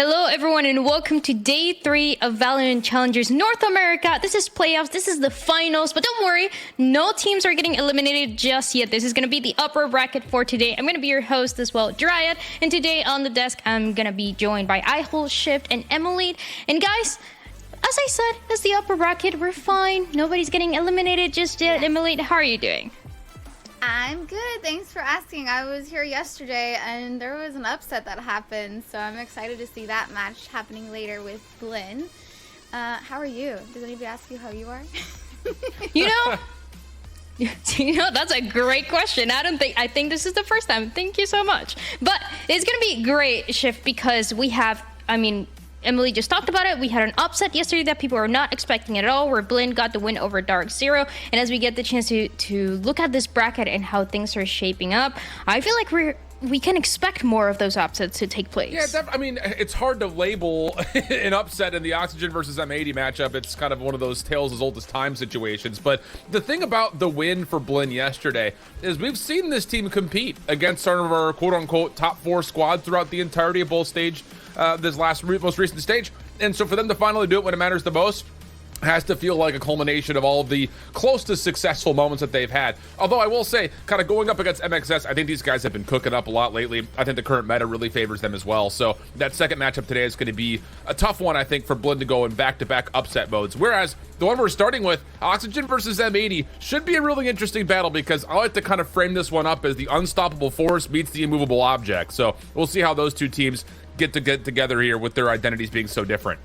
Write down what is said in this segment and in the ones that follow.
Hello everyone and welcome to day 3 of VALORANT Challengers North America. This is playoffs, this is the finals, but don't worry, no teams are getting eliminated just yet. This is going to be the upper bracket for today. I'm going to be your host as well, Dryad, and today on the desk I'm going to be joined by iHole, Shift, and Emily. And guys, as I said, it's the upper bracket, we're fine. Nobody's getting eliminated just yet. Emily, how are you doing? I'm good. Thanks for asking. I was here yesterday and there was an upset that happened, so I'm excited to see that match happening later with Blinn. How are you? Does anybody ask you how you are? You know, that's a great question. I think this is the first time. Thank you so much. But it's going to be great, Shift, because we have, Emily just talked about it. We had an upset yesterday that people were not expecting at all, where Blinn got the win over Dark Zero. And as we get the chance to look at this bracket and how things are shaping up, I feel like we can expect more of those upsets to take place. Yeah, it's hard to label an upset in the Oxygen versus M80 matchup. It's kind of one of those tales as old as time situations. But the thing about the win for Blinn yesterday is we've seen this team compete against some of our quote-unquote top 4 squads throughout the entirety of both stage. This most recent stage, and so for them to finally do it when it matters the most has to feel like a culmination of all of the close to successful moments that they've had. Although I will say, kind of going up against MXS, I think these guys have been cooking up a lot lately. I think the current meta really favors them as well. So that second matchup today is going to be a tough one, I think, for Blinn to go in back-to-back upset modes. Whereas the one we're starting with, Oxygen versus M80, should be a really interesting battle because I like to kind of frame this one up as the unstoppable force meets the immovable object. So we'll see how those two teams get together here with their identities being so different.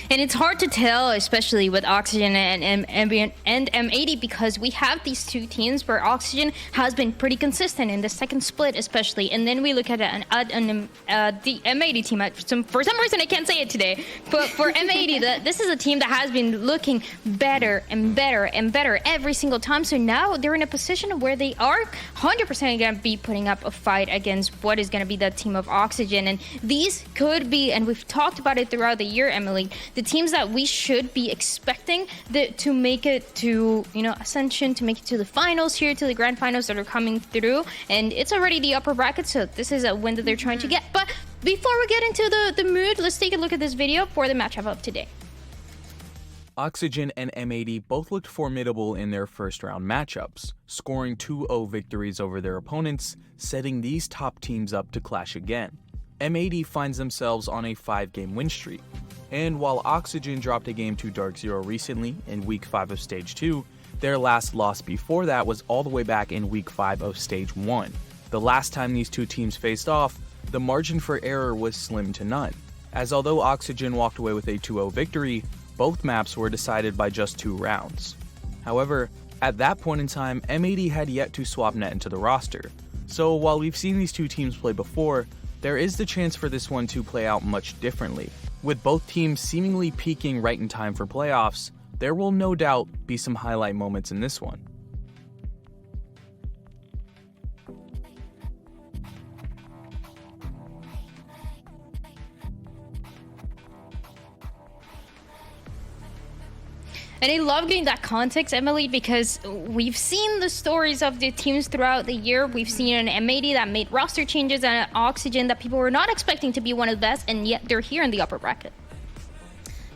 And it's hard to tell, especially with Oxygen and M80, because we have these two teams where Oxygen has been pretty consistent in the second split, especially. And then we look at the M80 team. For some reason, I can't say it today. But for M80, this is a team that has been looking better and better and better every single time. So now they're in a position where they are 100% going to be putting up a fight against what is going to be the team of Oxygen. And these could be, and we've talked about it throughout the year, Emily, the teams that we should be expecting to make it to, Ascension, to make it to the finals here, to the grand finals that are coming through. And it's already the upper bracket, so this is a win that they're trying to get. But before we get into the mood, let's take a look at this video for the matchup of today. Oxygen and M80 both looked formidable in their first round matchups, scoring 2-0 victories over their opponents, setting these top teams up to clash again. M80 finds themselves on a 5-game win streak, and while Oxygen dropped a game to Dark Zero recently in Week 5 of Stage 2, their last loss before that was all the way back in Week 5 of Stage 1. The last time these two teams faced off, the margin for error was slim to none, as although Oxygen walked away with a 2-0 victory, both maps were decided by just 2 rounds. However, at that point in time, M80 had yet to swap net into the roster, so while we've seen these two teams play before, there is the chance for this one to play out much differently. With both teams seemingly peaking right in time for playoffs, there will no doubt be some highlight moments in this one. And I love getting that context, Emily, because we've seen the stories of the teams throughout the year. We've seen an M80 that made roster changes and an Oxygen that people were not expecting to be one of the best, and yet they're here in the upper bracket.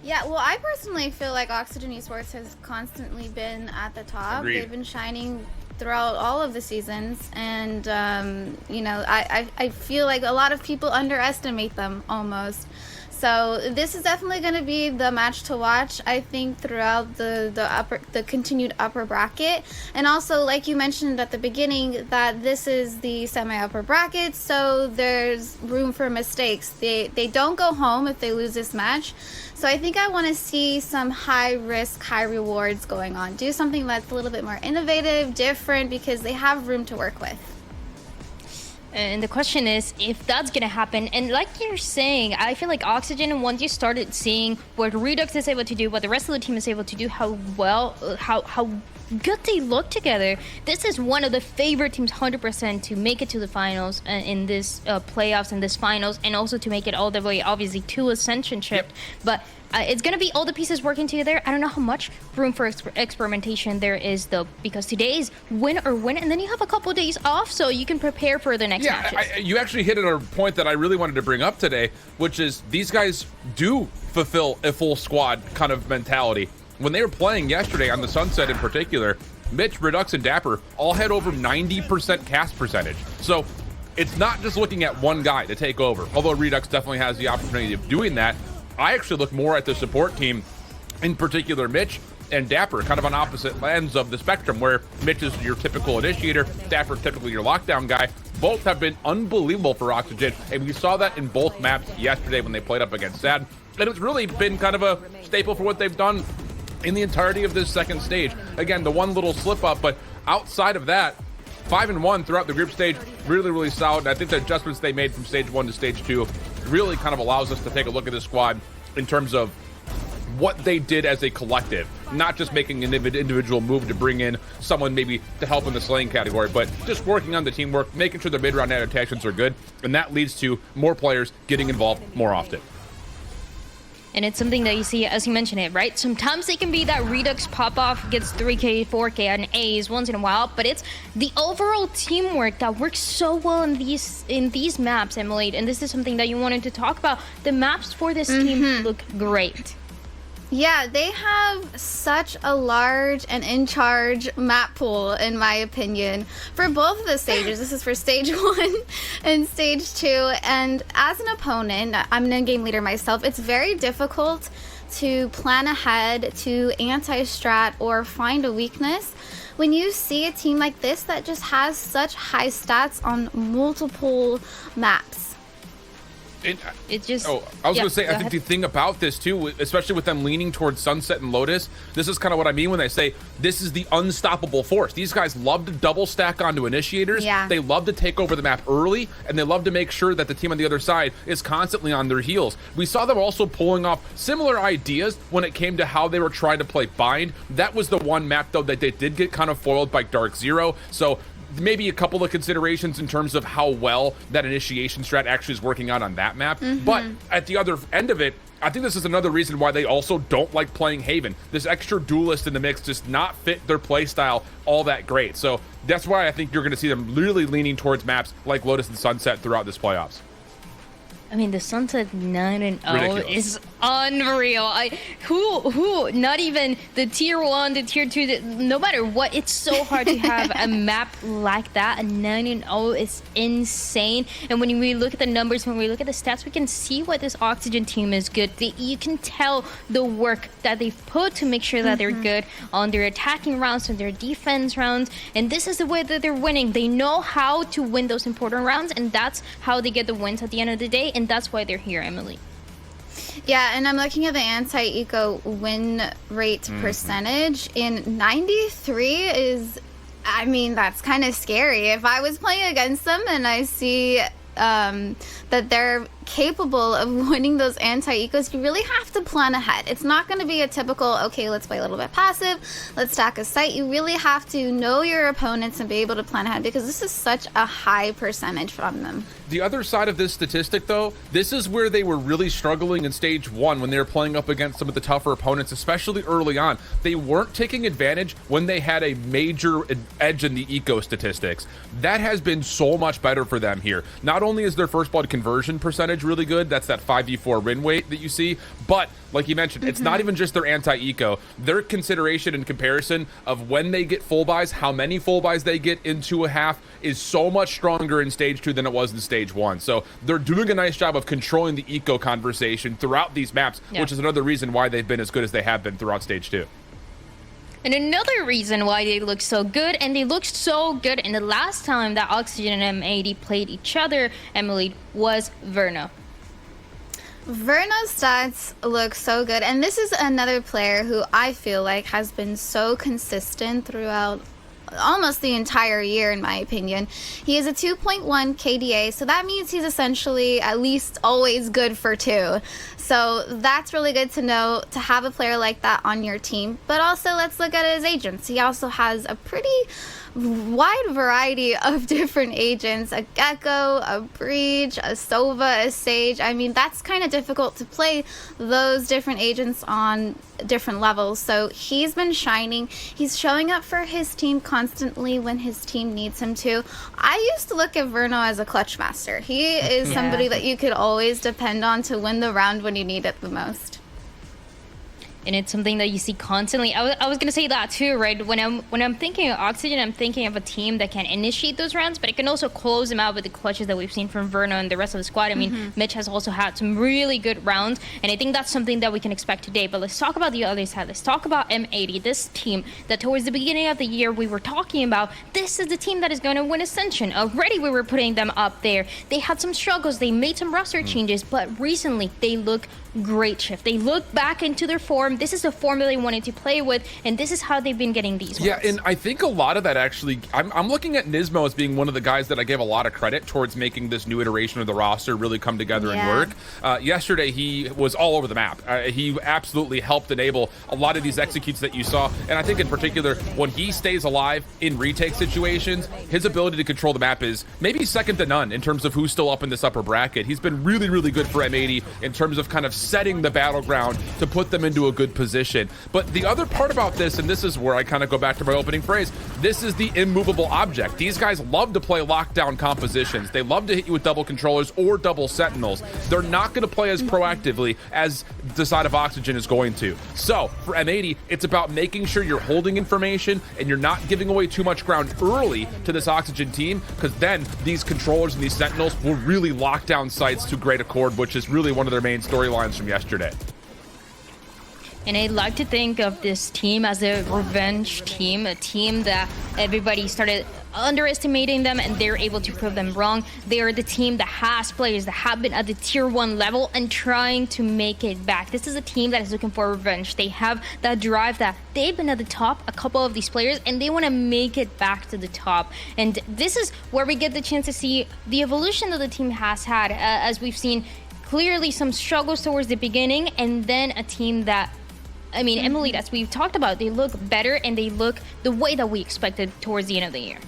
Yeah, well, I personally feel like Oxygen Esports has constantly been at the top. Agreed. They've been shining throughout all of the seasons, and I feel like a lot of people underestimate them almost. So this is definitely going to be the match to watch, I think, throughout the continued upper bracket. And also, like you mentioned at the beginning, that this is the semi-upper bracket, so there's room for mistakes. They don't go home if they lose this match. So I think I want to see some high risk, high rewards going on. Do something that's a little bit more innovative, different, because they have room to work with. And the question is if that's going to happen. And like you're saying, I feel like Oxygen, once you started seeing what Redux is able to do, what the rest of the team is able to do, how good they look together. This is one of the favorite teams 100% to make it to the finals in this playoffs and this finals, and also to make it all the way obviously to Ascension Chip. Yep. But it's going to be all the pieces working together. I don't know how much room for experimentation there is, though, because today is win or win, and then you have a couple days off so you can prepare for the next matches. You actually hit at a point that I really wanted to bring up today, which is these guys do fulfill a full squad kind of mentality. When they were playing yesterday on the Sunset in particular, Mitch, Redux, and Dapper all had over 90% cast percentage. So it's not just looking at one guy to take over, although Redux definitely has the opportunity of doing that. I actually look more at the support team, in particular Mitch and Dapper, kind of on opposite ends of the spectrum, where Mitch is your typical initiator, Dapper typically your lockdown guy. Both have been unbelievable for Oxygen, and we saw that in both maps yesterday when they played up against SAD. And it's really been kind of a staple for what they've done in the entirety of this second stage. Again, the one little slip up, but outside of that, 5-1 throughout the group stage, really, really solid. And I think the adjustments they made from stage 1 to stage 2 really kind of allows us to take a look at this squad in terms of what they did as a collective, not just making an individual move to bring in someone maybe to help in the slaying category, but just working on the teamwork, making sure the mid-round adaptations are good, and that leads to more players getting involved more often. And it's something that you see, as you mentioned it, right? Sometimes it can be that Redux pop-off gets 3K, 4K, and A's once in a while, but it's the overall teamwork that works so well in these maps, Emily. And this is something that you wanted to talk about. The maps for this team look great. Yeah, they have such a large and in charge map pool, in my opinion, for both of the stages. This is for stage 1 and stage 2. And as an opponent, I'm an in-game leader myself, it's very difficult to plan ahead, to anti-strat, or find a weakness when you see a team like this that just has such high stats on multiple maps. It just. Oh, I was going to say, I think ahead. the thing about this too, especially with them leaning towards Sunset and Lotus, this is kind of what I mean when I say this is the unstoppable force. These guys love to double stack onto initiators. Yeah. They love to take over the map early, and they love to make sure that the team on the other side is constantly on their heels. We saw them also pulling off similar ideas when it came to how they were trying to play Bind. That was the one map, though, that they did get kind of foiled by Dark Zero. So maybe a couple of considerations in terms of how well that initiation strat actually is working out on that map. But at the other end of it, I think this is another reason why they also don't like playing Haven. This extra duelist in the mix does not fit their play style all that great. So that's why I think you're going to see them really leaning towards maps like Lotus and Sunset throughout this playoffs. I mean, the Sunset 9-0 Ridiculous. is unreal. Who, not even the tier 1, the tier 2, no matter what, it's so hard to have a map like that. A 9-0 is insane. And when we look at the numbers, when we look at the stats, we can see why this Oxygen team is good. You can tell the work that they've put to make sure that they're good on their attacking rounds and their defense rounds. And this is the way that they're winning. They know how to win those important rounds, and that's how they get the wins at the end of the day. And that's why they're here, Emily. Yeah, and I'm looking at the anti-eco win rate percentage, and 93 is, I mean, that's kind of scary. If I was playing against them and I see that they're capable of winning those anti-ecos, you really have to plan ahead. It's not going to be a typical, okay, let's play a little bit passive, let's stack a site. You really have to know your opponents and be able to plan ahead, because this is such a high percentage from them. The other side of this statistic, though, this is where they were really struggling in stage 1 when they were playing up against some of the tougher opponents, especially early on. They weren't taking advantage when they had a major edge in the eco statistics. That has been so much better for them here. Not only is their first blood conversion percentage really good, that's that 5v4 win rate that you see, but like you mentioned, it's not even just their anti-eco. Their consideration and comparison of when they get full buys, how many full buys they get into a half, is so much stronger in stage 2 than it was in stage 1. So they're doing a nice job of controlling the eco conversation throughout these maps, which is another reason why they've been as good as they have been throughout stage 2. And another reason why they look so good, and they looked so good in the last time that Oxygen and M80 played each other, Emily, was Verna. Verna's stats look so good, and this is another player who I feel like has been so consistent throughout almost the entire year, in my opinion. He is a 2.1 KDA, so that means he's essentially at least always good for 2. So that's really good to know, to have a player like that on your team. But also, let's look at his agents. He also has a pretty wide variety of different agents: a Gecko, a Breach, a Sova, a Sage. I mean, that's kind of difficult to play those different agents on different levels. So he's been shining. He's showing up for his team constantly when his team needs him to. I used to look at Verno as a clutch master. He is somebody that you could always depend on to win the round when you need it the most. And it's something that you see constantly. I was gonna say that too, right? When I'm thinking of Oxygen, I'm thinking of a team that can initiate those rounds, but it can also close them out with the clutches that we've seen from Verno and the rest of the squad. I mean, Mitch has also had some really good rounds, and I think that's something that we can expect today. But let's talk about the other side. Let's talk about M80, this team that towards the beginning of the year we were talking about. This is the team that is going to win Ascension. Already we were putting them up there. They had some struggles. They made some roster changes, but recently they look great shift. They look back into their form. This is the formula they wanted to play with, and this is how they've been getting these Yeah, wins. and I think a lot of that actually, I'm looking at Nismo as being one of the guys that I gave a lot of credit towards making this new iteration of the roster really come together and work. Yesterday, he was all over the map. He absolutely helped enable a lot of these executes that you saw, and I think in particular, when he stays alive in retake situations, his ability to control the map is maybe second to none in terms of who's still up in this upper bracket. He's been really, really good for M80 in terms of kind of setting the battleground to put them into a good position. But the other part about this, and this is where I kind of go back to my opening phrase, this is the immovable object. These guys love to play lockdown compositions. They love to hit you with double controllers or double sentinels. They're not going to play as proactively as the side of Oxygen is going to. So for M80, it's about making sure you're holding information and you're not giving away too much ground early to this Oxygen team, because then these controllers and these sentinels will really lock down sites to great accord, which is really one of their main storylines from yesterday. And I like to think of this team as a revenge team, a team that everybody started underestimating them and they're able to prove them wrong. They are the team that has players that have been at the tier 1 level and trying to make it back. This is a team that is looking for revenge. They have that drive that they've been at the top, a couple of these players, and they want to make it back to the top. And this is where we get the chance to see the evolution that the team has had, as we've seen clearly some struggles towards the beginning, and then a team that, I mean, Emily, as we've talked about, they look better and they look the way that we expected towards the end of the year.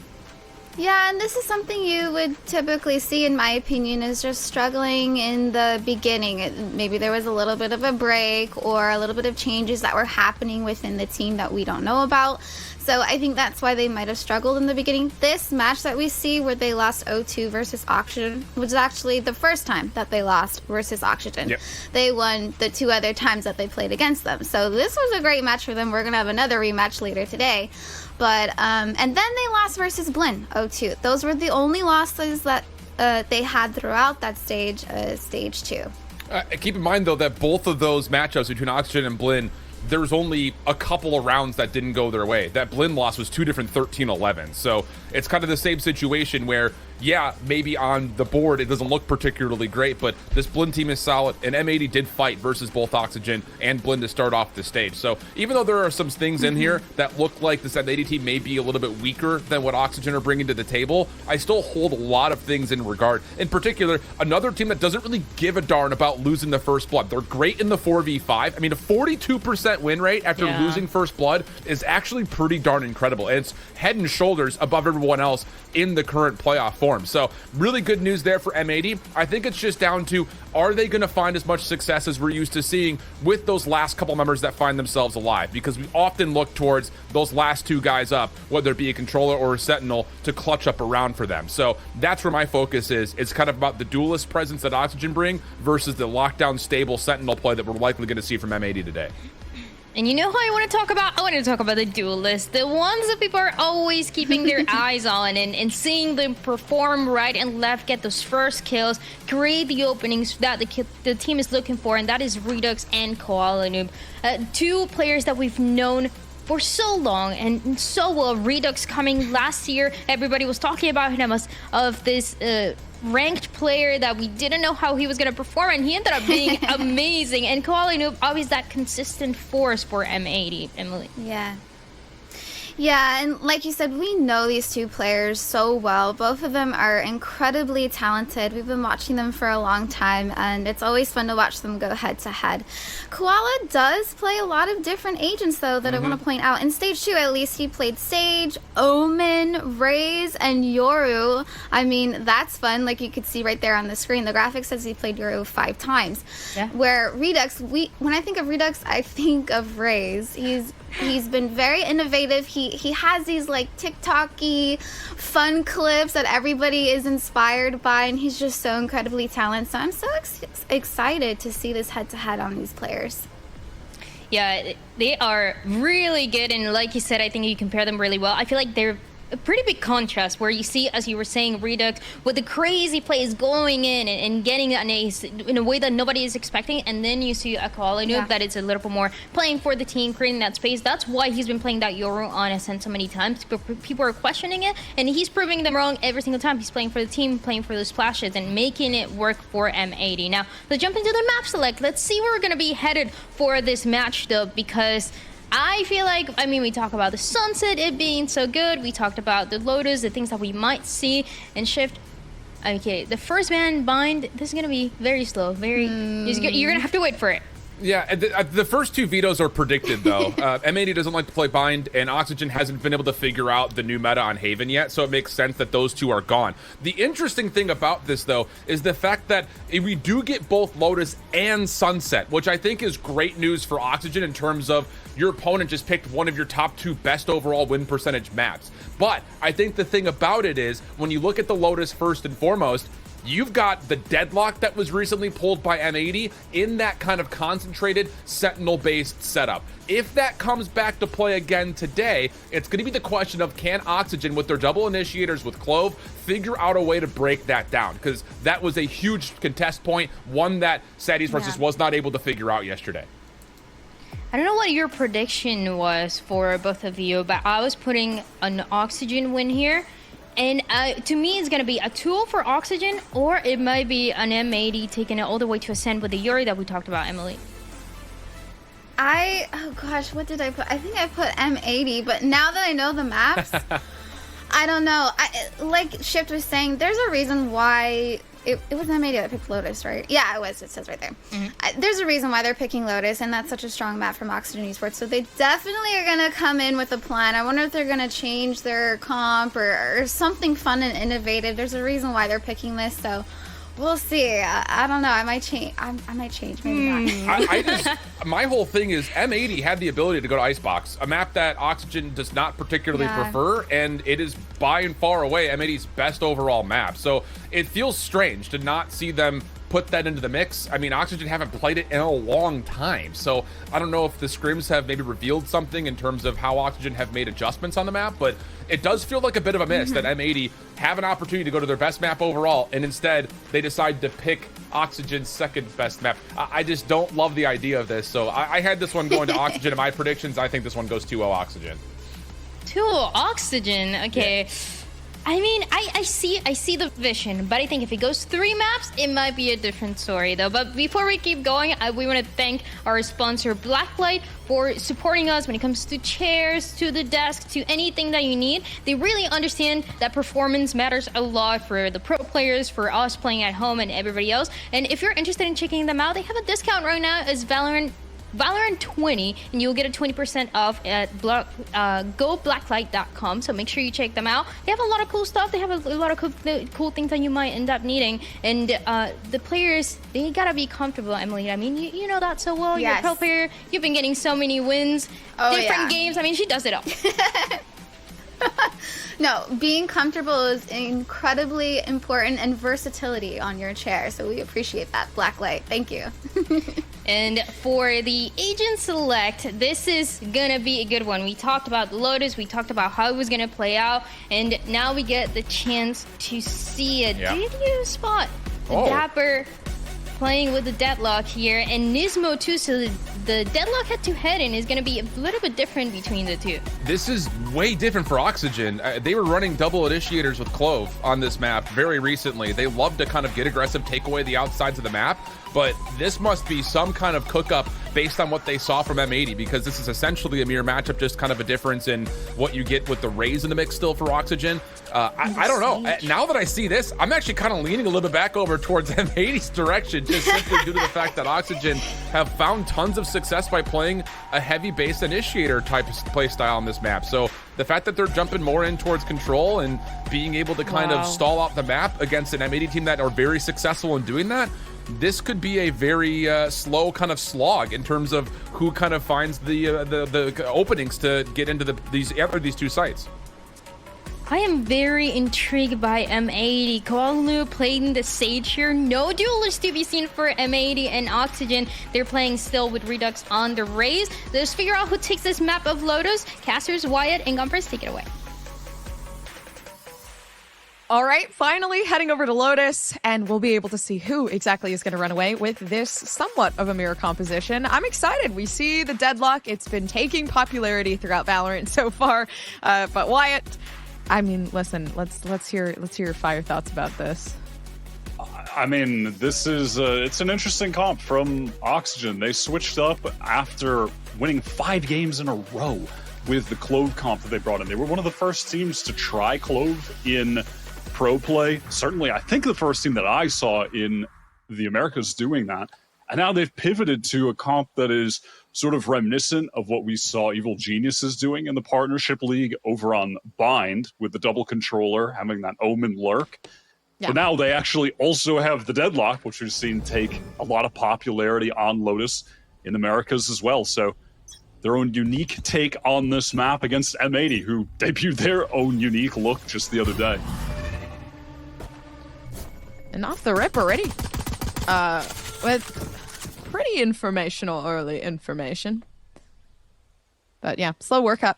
Yeah, and this is something you would typically see, in my opinion, is just struggling in the beginning. Maybe there was a little bit of a break or a little bit of changes that were happening within the team that we don't know about. So I think that's why they might have struggled in the beginning. This match that we see where they lost 0-2 versus Oxygen was actually the first time that they lost versus Oxygen. Yep. They won the 2 other times that they played against them. So this was a great match for them. We're going to have another rematch later today. But and then they lost versus Blinn 0-2. Those were the only losses that they had throughout that stage, stage 2. Keep in mind, though, that both of those matchups between Oxygen and Blinn, there's only a couple of rounds that didn't go their way. That Blinn loss was 2 different 13-11. So it's kind of the same situation where, yeah, maybe on the board it doesn't look particularly great, but this Blinn team is solid, and M80 did fight versus both Oxygen and Blinn to start off the stage. So even though there are some things in here that look like this M80 team may be a little bit weaker than what Oxygen are bringing to the table, I still hold a lot of things in regard. In particular, another team that doesn't really give a darn about losing the first blood. They're great in the 4v5. I mean, a 42% win rate after losing first blood is actually pretty darn incredible, and it's head and shoulders above everyone else in the current playoff form. So really good news there for M80. I think it's just down to, are they going to find as much success as we're used to seeing with those last couple members that find themselves alive? Because we often look towards those last 2 guys up, whether it be a controller or a sentinel, to clutch up a round for them. So that's where my focus is. It's kind of about the duelist presence that Oxygen bring versus the lockdown stable sentinel play that we're likely going to see from M80 today. And you know who I want to talk about? I want to talk about the Duelist, the ones that people are always keeping their eyes on and seeing them perform right and left, get those first kills, create the openings that the team is looking for, and that is Redux and Koala Noob. 2 players that we've known for so long and so well. Redux coming last year, everybody was talking about him as of this ranked player that we didn't know how he was going to perform, and he ended up being amazing. And Koala Noob always that consistent force for M80, Emily. Yeah. Yeah, and like you said, we know these two players so well. Both of them are incredibly talented. We've been watching them for a long time, and it's always fun to watch them go head to head. Koala does play a lot of different agents, though, that I want to point out. In Stage 2, at least, he played Sage, Omen, Raze, and Yoru. I mean, that's fun. Like you could see right there on the screen, the graphic says he played Yoru 5 times. Yeah. Where Redux, when I think of Redux, I think of Raze. He's been very innovative. He has these like TikTok-y fun clips that everybody is inspired by, and he's just so incredibly talented. So I'm so excited to see this head-to-head on these players. Yeah, they are really good, and like you said, I think you compare them really well. I feel like they're a pretty big contrast where you see, as you were saying, Redux with the crazy plays going in and getting an ace in a way that nobody is expecting, and then you see a Koala Noob that is a little bit more playing for the team, creating that space. That's why he's been playing that Yoru on Ascent so many times. People are questioning it, and he's proving them wrong every single time. He's playing for the team, playing for those splashes, and making it work for M80. Now, let's jump into the map select. Let's see where we're going to be headed for this match, though, because I feel like, I mean, we talk about the Sunset, it being so good. We talked about the Lotus, the things that we might see in Shift. Okay, the first man bind, this is going to be very slow. You're going to have to wait for it. Yeah, the first 2 vetoes are predicted, though. M80 doesn't like to play Bind, and Oxygen hasn't been able to figure out the new meta on Haven yet, so it makes sense that those 2 are gone. The interesting thing about this, though, is the fact that we do get both Lotus and Sunset, which I think is great news for Oxygen in terms of your opponent just picked one of your top 2 best overall win percentage maps. But I think the thing about it is, when you look at the Lotus first and foremost, you've got the Deadlock that was recently pulled by M80 in that kind of concentrated Sentinel-based setup. If that comes back to play again today, it's going to be the question of, can Oxygen, with their double initiators with Clove, figure out a way to break that down? Because that was a huge contest point, one that VCT Esports just was not able to figure out yesterday. I don't know what your prediction was for both of you, but I was putting an Oxygen win here. And to me, it's going to be a tool for Oxygen, or it might be an M80 taking it all the way to Ascend with the Yuri that we talked about, Emily. Oh gosh, what did I put? I think I put M80, but now that I know the maps, I don't know. Like Shift was saying, there's a reason why it was M80 that picked Lotus, right? Yeah, it was. It says right there. There's a reason why they're picking Lotus, and that's such a strong map from Oxygen Esports. So they definitely are going to come in with a plan. I wonder if they're going to change their comp or something fun and innovative. There's a reason why they're picking this, so we'll see. I don't know. I might change. I might change. Maybe not. My whole thing is M80 had the ability to go to Icebox, a map that Oxygen does not particularly prefer, and it is by and far away M80's best overall map. So it feels strange to not see them put that into the mix. I mean, Oxygen haven't played it in a long time, so I don't know if the scrims have maybe revealed something in terms of how Oxygen have made adjustments on the map, but it does feel like a bit of a miss that M80 have an opportunity to go to their best map overall, and instead they decide to pick Oxygen's second best map. I just don't love the idea of this, so I had this one going to Oxygen in my predictions. I think this one goes 2-0 Oxygen. 2-0 Oxygen, okay. Yeah. I mean, I see the vision, but I think if it goes 3 maps, it might be a different story, though. But before we keep going, we want to thank our sponsor, Blacklight, for supporting us when it comes to chairs, to the desk, to anything that you need. They really understand that performance matters a lot for the pro players, for us playing at home, and everybody else. And if you're interested in checking them out, they have a discount right now as VALORANT 20, and you'll get a 20% off at goblacklight.com. So make sure you check them out. They have a lot of cool stuff. They have a lot of cool things that you might end up needing. And the players, they gotta be comfortable, Emily. I mean, you know that so well. Yes. You're a pro player. You've been getting so many wins, different games. I mean, she does it all. No, being comfortable is incredibly important, and versatility on your chair. So we appreciate that, Blacklight. Thank you. And for the agent select, this is gonna be a good one. We talked about Lotus, we talked about how it was gonna play out, and now we get the chance to see it. Did you spot Dapper playing with the Deadlock here, and Nismo too, so the Deadlock head-to-head is going to be a little bit different between the two. This is way different for Oxygen. They were running double initiators with Clove on this map very recently. They love to kind of get aggressive, take away the outsides of the map. but this must be some kind of cook-up based on what they saw from M80, because this is essentially a mirror matchup, just kind of a difference in what you get with the Rays in the mix still for Oxygen. I don't know. Now that I see this, I'm actually kind of leaning a little bit back over towards M80's direction, just simply due to the fact that Oxygen have found tons of success by playing a heavy base initiator type of play style on this map. So the fact that they're jumping more in towards control and being able to kind of stall out the map against an M80 team that are very successful in doing that, this could be a very slow kind of slog in terms of who kind of finds the openings to get into these two sites. I am very intrigued by M80. Koalu playing the Sage here. No Duelist to be seen for M80 and Oxygen. They're playing still with Redux on the Rays. Let's figure out who takes this map of Lotus. Casters, Wyatt, and Gumpers, take it away. All right, finally heading over to Lotus, and we'll be able to see who exactly is going to run away with this somewhat of a mirror composition. I'm excited. We see the deadlock. It's been taking popularity throughout Valorant so far. But Wyatt, I mean, listen, let's hear your fire thoughts about this. I mean, this is it's an interesting comp from Oxygen. They switched up after winning 5 games in a row with the Clove comp that they brought in. They were one of the first teams to try Clove in pro play. Certainly, I think the first team that I saw in the Americas doing that. And now they've pivoted to a comp that is sort of reminiscent of what we saw Evil Geniuses doing in the Partnership League over on Bind with the double controller, having that Omen lurk. Yeah. But now they actually also have the Deadlock, which we've seen take a lot of popularity on Lotus in Americas as well. So their own unique take on this map against M80, who debuted their own unique look just the other day. And off the rip already, with pretty informational early information. But yeah, slow workup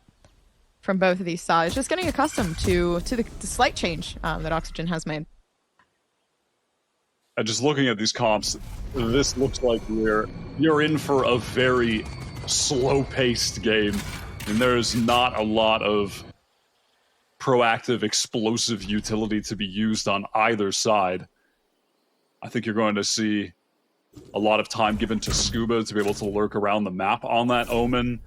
from both of these sides. Just getting accustomed to the slight change that Oxygen has made. And just looking at these comps, this looks like you're in for a very slow-paced game. And there's not a lot of proactive, explosive utility to be used on either side. I think you're going to see a lot of time given to Scuba to be able to lurk around the map on that Omen,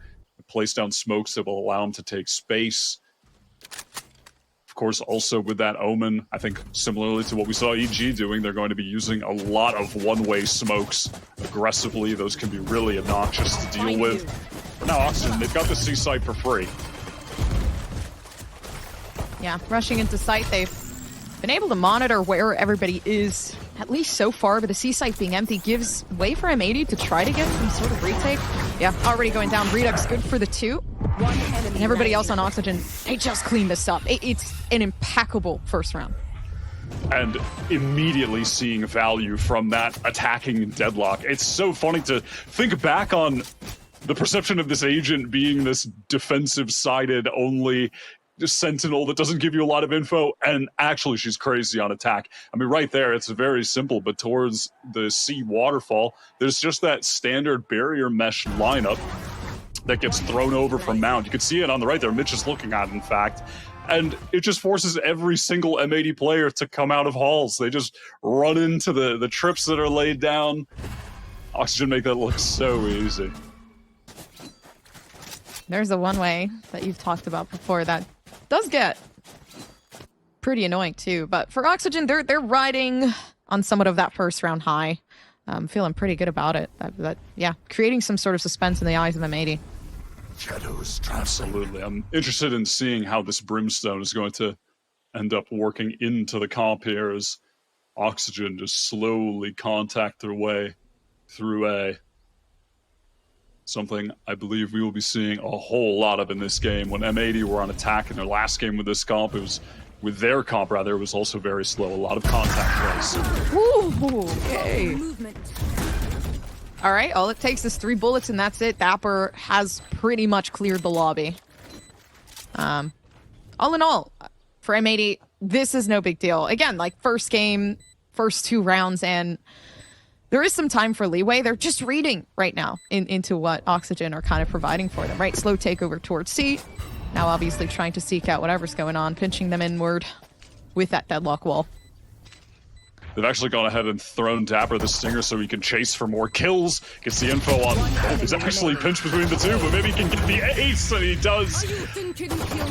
place down smokes that will allow him to take space. Of course, also with that Omen, I think similarly to what we saw EG doing, they're going to be using a lot of one-way smokes aggressively. Those can be really obnoxious to deal with. For now, Oxygen, they've got the C site for free. Yeah, rushing into site, they've been able to monitor where everybody is, at least so far, but the C site being empty gives way for M80 to try to get some sort of retake. Yeah, already going down. Redux good for the 2. And everybody else on Oxygen, they just cleaned this up. It's an impeccable first round. And immediately seeing value from that attacking Deadlock. It's so funny to think back on the perception of this agent being this defensive-sided only sentinel that doesn't give you a lot of info, and actually she's crazy on attack. I mean, right there, it's very simple, but towards the C waterfall, there's just that standard barrier mesh lineup that gets thrown over from Mount. You can see it on the right there. Mitch is looking at it, in fact. And it just forces every single M80 player to come out of halls. They just run into the trips that are laid down. Oxygen make that look so easy. There's a one-way that you've talked about before that does get pretty annoying too. But for Oxygen, they're riding on somewhat of that first round high. I'm feeling pretty good about it. Yeah, creating some sort of suspense in the eyes of M80. Shadows, absolutely. I'm interested in seeing how this Brimstone is going to end up working into the comp here as Oxygen just slowly contact their way through A. Something I believe we will be seeing a whole lot of in this game. When M80 were on attack in their last game with this comp, it was with their comp rather, it was also very slow. A lot of contact plays. Ooh, okay. All right, all it takes is 3 bullets and that's it. Dapper has pretty much cleared the lobby. All in all, for M80, this is no big deal. Again, like first game, first 2 rounds, and there is some time for leeway. They're just reading right now into what Oxygen are kind of providing for them, right? Slow takeover towards C. Now obviously trying to seek out whatever's going on, pinching them inward with that Deadlock wall. They've actually gone ahead and thrown Dapper the Stinger so he can chase for more kills. Gets the info on, he's actually pinched between the two, but maybe he can get the ace, and he does.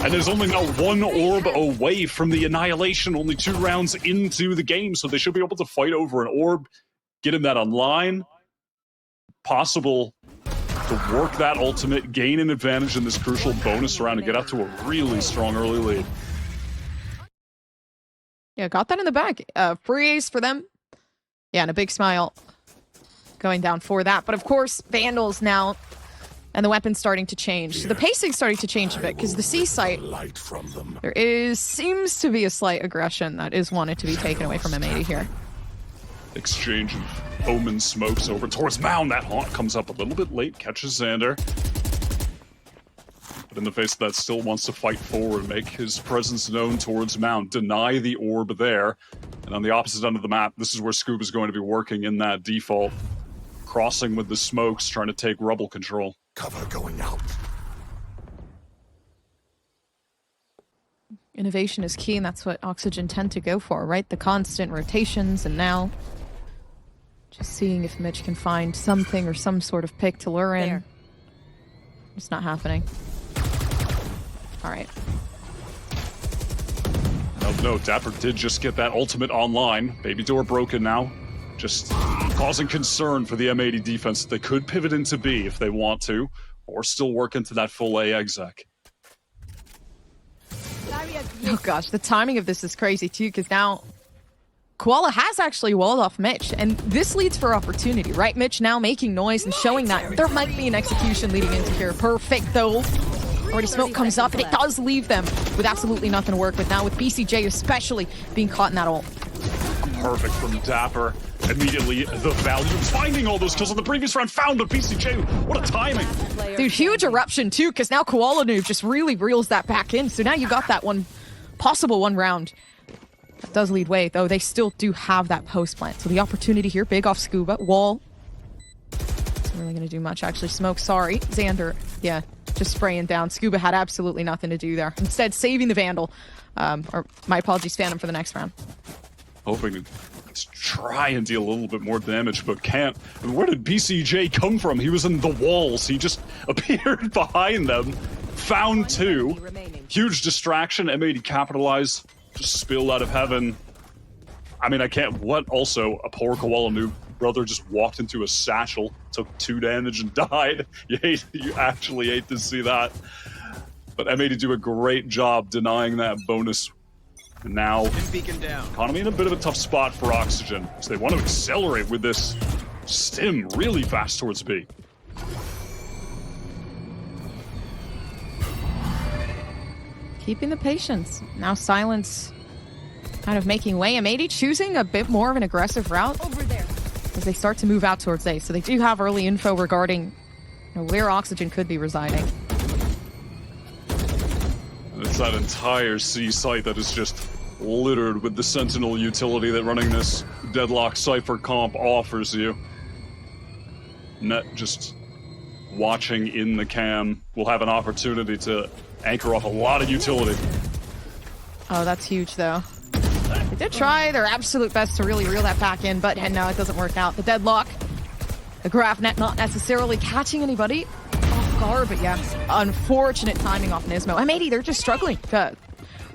And there's only now one orb away from the annihilation, only 2 rounds into the game, so they should be able to fight over an orb, get him that online. Possible to work that ultimate, gain an advantage in this crucial bonus round, and get out to a really strong early lead. Yeah, got that in the bag. Free ace for them. Yeah, and a big smile going down for that. But of course, Vandals now, and the weapon's starting to change. So the pacing's starting to change a bit, because the C site, seems to be a slight aggression that is wanted to be taken away from M80 here. Exchange of Omen smokes over towards Mound. That haunt comes up a little bit late, catches Xander. But in the face of that, still wants to fight forward, make his presence known towards Mound, deny the orb there. And on the opposite end of the map, this is where Scuba is going to be working in that default. Crossing with the smokes, trying to take rubble control. Cover going out. Innovation is key, and that's what Oxygen tend to go for, right? The constant rotations, and now just seeing if Mitch can find something or some sort of pick to lure in. It's not happening. All right. No, Dapper did just get that ultimate online. Baby door broken now. Just causing concern for the M80 defense. They could pivot into B if they want to, or still work into that full A exec. Oh gosh, the timing of this is crazy too, because now Koala has actually walled off Mitch, and this leads for opportunity, right? Mitch now making noise and showing that there might be an execution leading into here. Perfect though. Already smoke comes up, and it does leave them with absolutely nothing to work with now, with BCJ especially being caught in that ult. Perfect from Dapper. Immediately the value of finding all those kills on the previous round found, but BCJ, what a timing. Dude, huge eruption too, because now Koala Noob just really reels that back in. So now you got that possible one round. That does lead way, though they still do have that post plant. So the opportunity here, big off Scuba. Wall. Isn't really going to do much, actually. Smoke, sorry. Xander, yeah, just spraying down. Scuba had absolutely nothing to do there. Instead, saving the Vandal. Or my apologies, Phantom, for the next round. Hoping to try and deal a little bit more damage, but can't. I mean, where did BCJ come from? He was in the walls. He just appeared behind them. Found 2. Huge distraction. M80 capitalize. Just spilled out of heaven. I mean, I can't. What also? A poor Koala Noob brother just walked into a satchel, took 2 damage, and died. You actually hate to see that. But M80 do a great job denying that bonus. And now, economy in a bit of a tough spot for Oxygen. So they want to accelerate with this stim really fast towards B. Keeping the patience. Now Silence kind of making way. M80 choosing a bit more of an aggressive route as they start to move out towards A. So they do have early info regarding where Oxygen could be residing. And it's that entire C site that is just littered with the Sentinel utility that running this Deadlock Cypher comp offers you. Net just watching in the cam will have an opportunity to anchor off a lot of utility. Oh, that's huge, though. They did try their absolute best to really reel that back in, but no, it doesn't work out. The Deadlock, the Graph Net not necessarily catching anybody off guard, but yeah, unfortunate timing off Nismo. M80, they're just struggling to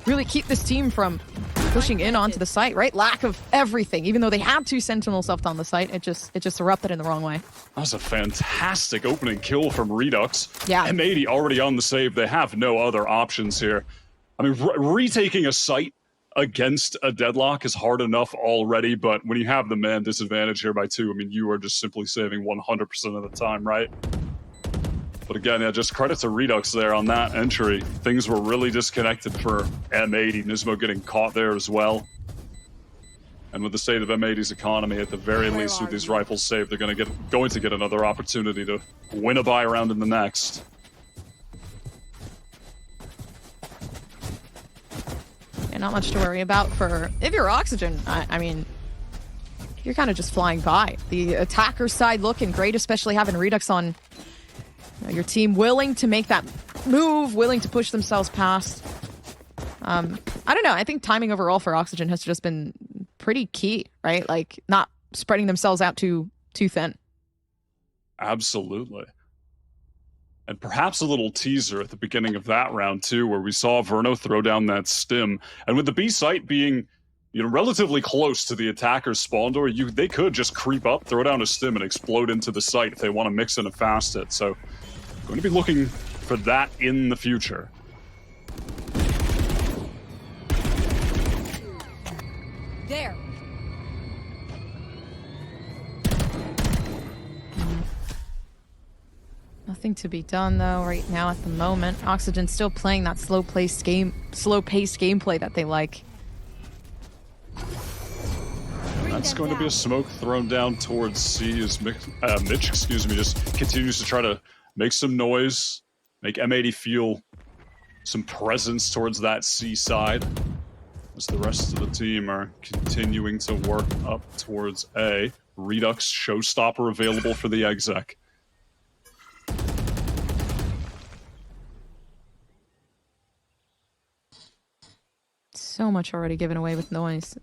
really keep this team from pushing in onto the site, right? Lack of everything. Even though they had 2 Sentinels left on the site, it just erupted in the wrong way. That was a fantastic opening kill from Redux. Yeah. M80 already on the save. They have no other options here. I mean, retaking a site against a Deadlock is hard enough already, but when you have the man disadvantage here by 2, I mean, you are just simply saving 100% of the time, right? But again, yeah, just credit to Redux there on that entry. Things were really disconnected for M80. Nismo getting caught there as well. And with the state of M80's economy, at the very least, with these rifles saved, they're going to get another opportunity to win a buy round in the next. Yeah, not much to worry about for if you're Oxygen. I mean, you're kind of just flying by. The attacker side looking great, especially having Redux on your team, willing to make that move, willing to push themselves past. I don't know. I think timing overall for Oxygen has just been pretty key, right? Like, not spreading themselves out too thin. Absolutely. And perhaps a little teaser at the beginning of that round too, where we saw Verno throw down that stim. And with the B site being, you know, relatively close to the attacker's spawn door, they could just creep up, throw down a stim, and explode into the site if they want to mix in a fast hit. So, going to be looking for that in the future. There. Nothing to be done though right now at the moment. Oxygen still playing that slow-paced gameplay that they like. That's going to be a smoke thrown down towards C as Mitch, just continues to try to make some noise, make M80 feel some presence towards that C side, as the rest of the team are continuing to work up towards A. Redux Showstopper available for the exec. So much already given away with noise.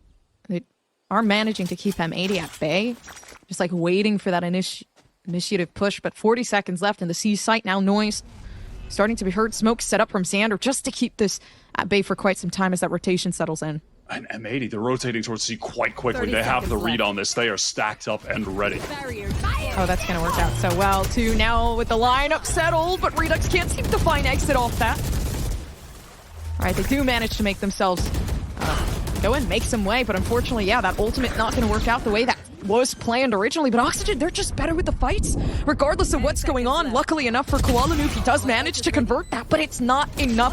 They are managing to keep M80 at bay, just like waiting for that initiative push, but 40 seconds left in the C site now. Noise starting to be heard. Smoke set up from Xander just to keep this at bay for quite some time as that rotation settles in. And M80, they're rotating towards C quite quickly. They have the read on this. They are stacked up and ready. Oh, that's going to work out so well, too. Now with the lineup settled, but Redux can't seem to find exit off that. All right, they do manage to make themselves go in, make some way, but unfortunately, yeah, that ultimate not going to work out the way that was planned originally. But Oxygen, they're just better with the fights, regardless of what's going on. Luckily enough for Koala Noob, he does manage to convert that, but it's not enough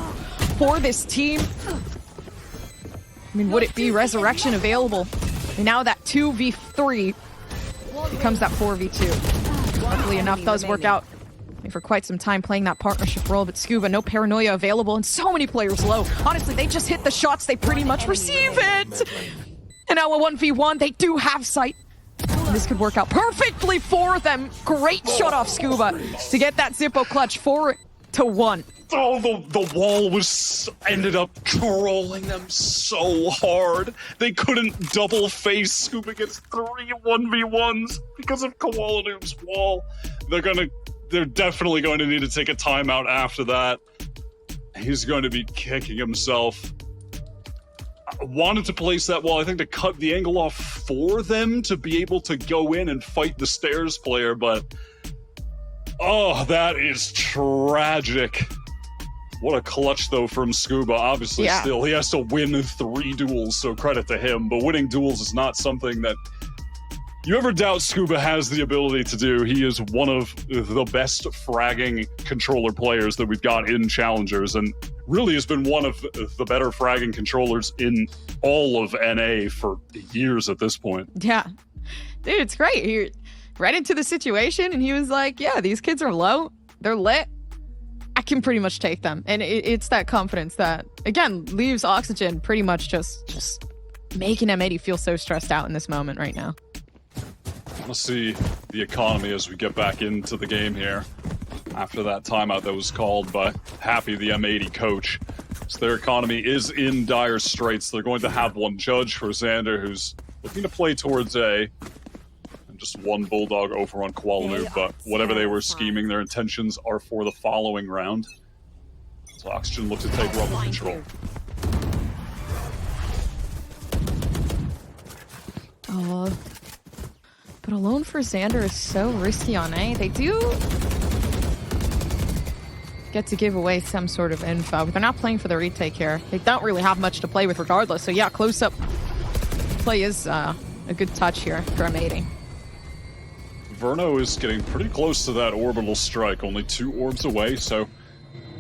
for this team. I mean, would it be Resurrection available? And now that 2v3 becomes that 4v2. Luckily enough, does work out for quite some time playing that partnership role, but Scuba, no paranoia available, and so many players low. Honestly, they just hit the shots, they pretty much receive it! And now a 1v1, they do have sight. This could work out perfectly for them. Great shot off Scuba to get that Zippo clutch 4-1. Oh, the wall ended up trolling them so hard. They couldn't double face. Scuba gets 3 1v1s because of Koala Noob's wall. They're definitely going to need to take a timeout after that. He's going to be kicking himself. I wanted to place that wall, I think, to cut the angle off for them to be able to go in and fight the stairs player, but oh, that is tragic. What a clutch, though, from Scuba. Obviously, still, he has to win 3 duels, so credit to him. But winning duels is not something that you ever doubt Scuba has the ability to do. He is one of the best fragging controller players that we've got in Challengers, and really has been one of the better fragging controllers in all of NA for years at this point. Yeah. Dude, it's great. He read into the situation, and he was like, yeah, these kids are low. They're lit. I can pretty much take them. And it's that confidence that, again, leaves Oxygen pretty much just making M80 feel so stressed out in this moment right now. I want to see the economy as we get back into the game here after that timeout that was called by Happy, the M80 coach. So their economy is in dire straits. They're going to have one judge for Xander, who's looking to play towards A, and just one Bulldog over on Koala Noob, but whatever they were scheming, their intentions are for the following round. So Oxygen looks to take rubber control. Oh, but alone for Xander is so risky on A. They do get to give away some sort of info, but they're not playing for the retake here. They don't really have much to play with regardless, so yeah, close-up play is a good touch here for M80. Verno is getting pretty close to that orbital strike, only 2 orbs away, so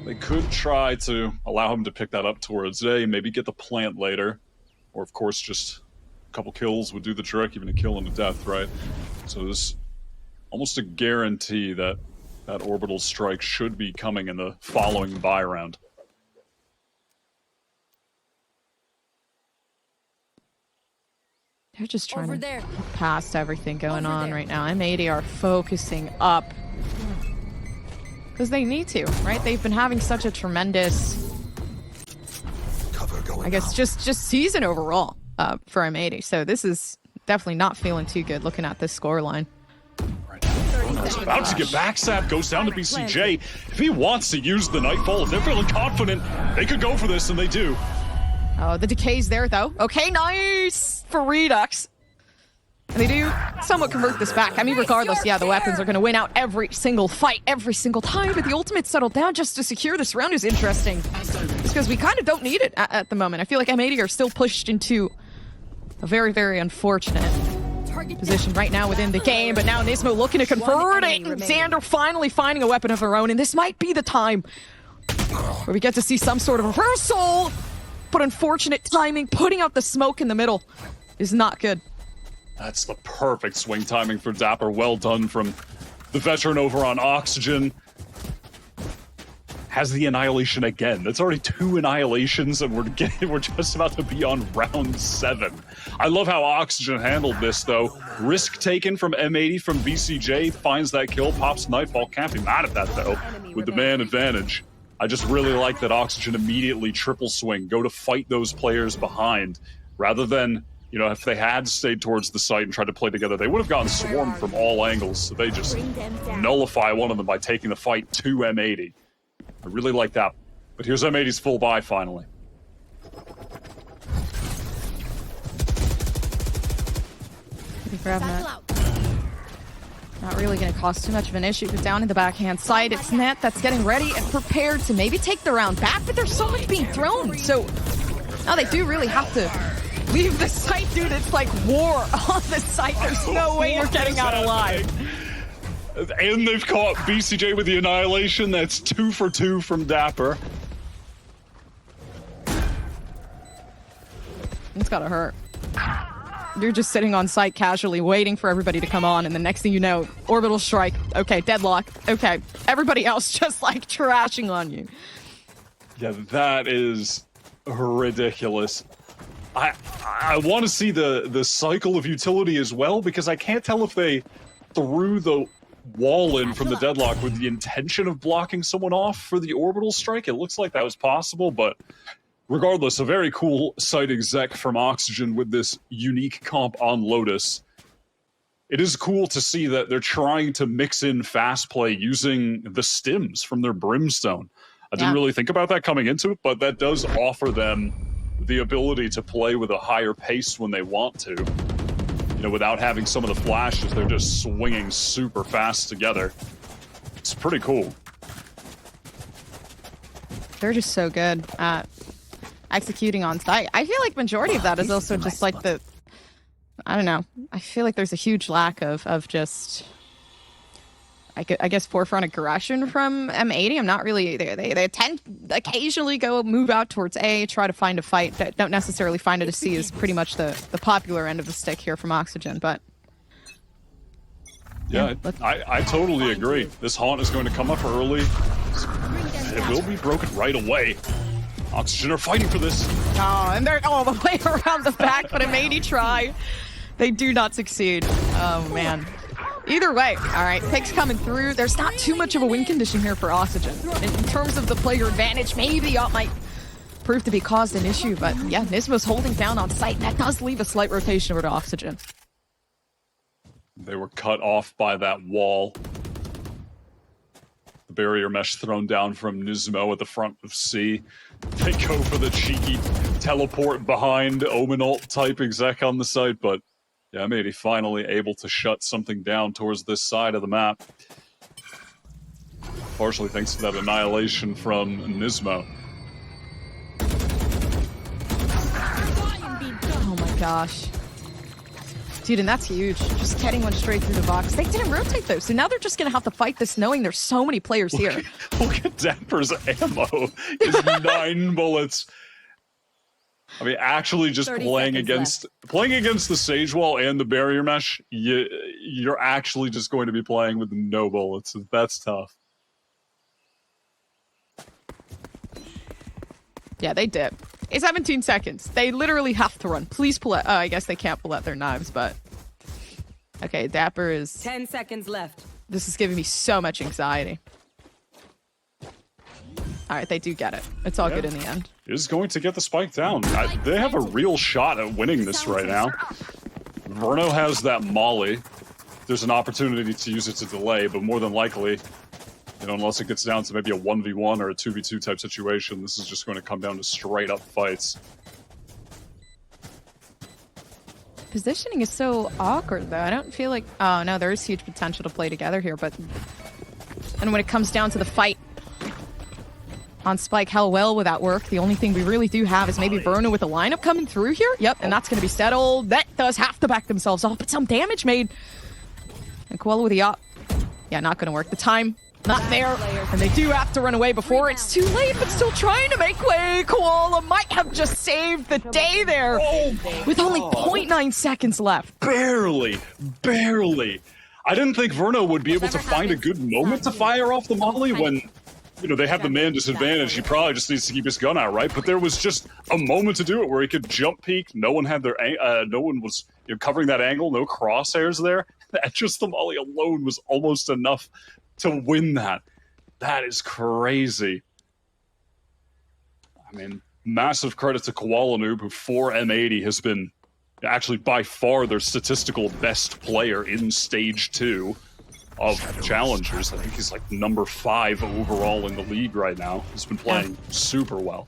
they could try to allow him to pick that up towards A, maybe get the plant later, or of course just a couple kills would do the trick, even a kill and a death, right? So there's almost a guarantee that that orbital strike should be coming in the following buy round. They're just trying to look past everything going on right now. M80 are focusing up because they need to, right? They've been having such a tremendous, I guess, just season overall. for M80. So this is definitely not feeling too good looking at this scoreline. He's about to get backstab, goes down to BCJ. If he wants to use the Nightfall, if they're feeling confident, they could go for this, and they do. Oh, the decay's there, though. Okay, nice for Redux. And they do somewhat convert this back. I mean, regardless, yeah, the weapons are going to win out every single fight, every single time, but the ultimate settled down just to secure this round is interesting. It's because we kind of don't need it at the moment. I feel like M80 are still pushed into a very, very unfortunate position right now within the game, but now Nismo looking to convert it, and Xander finally finding a weapon of her own, and this might be the time where we get to see some sort of reversal, but unfortunate timing, putting out the smoke in the middle is not good. That's the perfect swing timing for Dapper. Well done from the veteran over on Oxygen. Has the annihilation again. That's already 2 annihilations, and we're just about to be on round 7. I love how Oxygen handled this, though. Risk taken from M80 from VCJ, finds that kill, pops Nightfall. Can't be mad at that, though, with the man advantage. I just really like that Oxygen immediately triple swing, go to fight those players behind, rather than, you know, if they had stayed towards the site and tried to play together, they would have gotten swarmed from all angles, so they just nullify one of them by taking the fight to M80. I really like that. But here's M80's full buy finally. Grab that. Not really going to cause too much of an issue, but down in the backhand side, it's Net that's getting ready and prepared to maybe take the round back, but there's so much being thrown, so now they do really have to leave the site, dude. It's like war on the site. There's no way you're getting out alive. And they've caught BCJ with the annihilation. That's 2 for 2 from Dapper. It's gotta hurt. You're just sitting on site casually waiting for everybody to come on, and the next thing you know, orbital strike. Okay, deadlock. Okay, everybody else just like trashing on you. Yeah, that is ridiculous. I want to see the cycle of utility as well, because I can't tell if they threw the wall in from the deadlock with the intention of blocking someone off for the orbital strike. It looks like that was possible, but regardless, a very cool site exec from Oxygen with this unique comp on Lotus. It is cool to see that they're trying to mix in fast play using the stims from their Brimstone. I didn't really think about that coming into it, but that does offer them the ability to play with a higher pace when they want to. You know, without having some of the flashes, they're just swinging super fast together. It's pretty cool. They're just so good at executing on site. I feel like majority of that is also just like the, I don't know. I feel like there's a huge lack of just, I guess, forefront aggression from M80. I'm not really, they tend occasionally go move out towards A, try to find a fight. That don't necessarily find it. A C is pretty much the popular end of the stick here from Oxygen, but yeah, I totally agree. This haunt is going to come up early. It will be broken right away. Oxygen are fighting for this. Oh, and they're all the way around the back, but M80 try. They do not succeed. Oh, man. Either way, all right, picks coming through. There's not too much of a win condition here for Oxygen. In terms of the player advantage, maybe the op might prove to be caused an issue, but yeah, Nismo's holding down on site, and that does leave a slight rotation over to Oxygen. They were cut off by that wall. The barrier mesh thrown down from Nismo at the front of C. They go for the cheeky teleport behind Omen ult type exec on the site, but yeah, maybe finally able to shut something down towards this side of the map. Partially thanks to that annihilation from Nismo. Oh my gosh. Dude, and that's huge. Just getting one straight through the box. They didn't rotate though, so now they're just gonna have to fight this knowing there's so many players here. Look at Dapper's ammo. Is 9 bullets. I mean, actually just playing against the Sage Wall and the barrier mesh, you're actually just going to be playing with no bullets. That's tough. Yeah, they dip. It's 17 seconds. They literally have to run. Please pull out. Oh, I guess they can't pull out their knives, but okay, Dapper is 10 seconds left. This is giving me so much anxiety. All right, they do get it. It's all good in the end. Is going to get the spike down. They have a real shot at winning this right now. Verno has that molly. There's an opportunity to use it to delay, but more than likely, you know, unless it gets down to maybe a 1v1 or a 2v2 type situation, this is just going to come down to straight up fights. Positioning is so awkward, though. I don't feel like... Oh, no, there is huge potential to play together here, but... And when it comes down to the fight on Spike, how well will that work? The only thing we really do have is maybe Verno with a lineup coming through here. Yep, and that's going to be settled. That does have to back themselves off, but some damage made. And Koala with the op. Yeah, not going to work. The time, not there. And they do have to run away before it's too late, but still trying to make way. Koala might have just saved the day there with only 0.9 seconds left. Barely. I didn't think Verno would be able to find a good moment to fire off the molly when, you know, they have the man disadvantage. He probably just needs to keep his gun out, right? But there was just a moment to do it where he could jump peek. No one had their, no one was, you know, covering that angle. No crosshairs there. Just the molly alone was almost enough to win that. That is crazy. I mean, massive credit to Koala Noob, who for M80 has been actually by far their statistical best player in Stage 2 of Challengers. I think he's like number 5 overall in the league right now. He's been playing super well.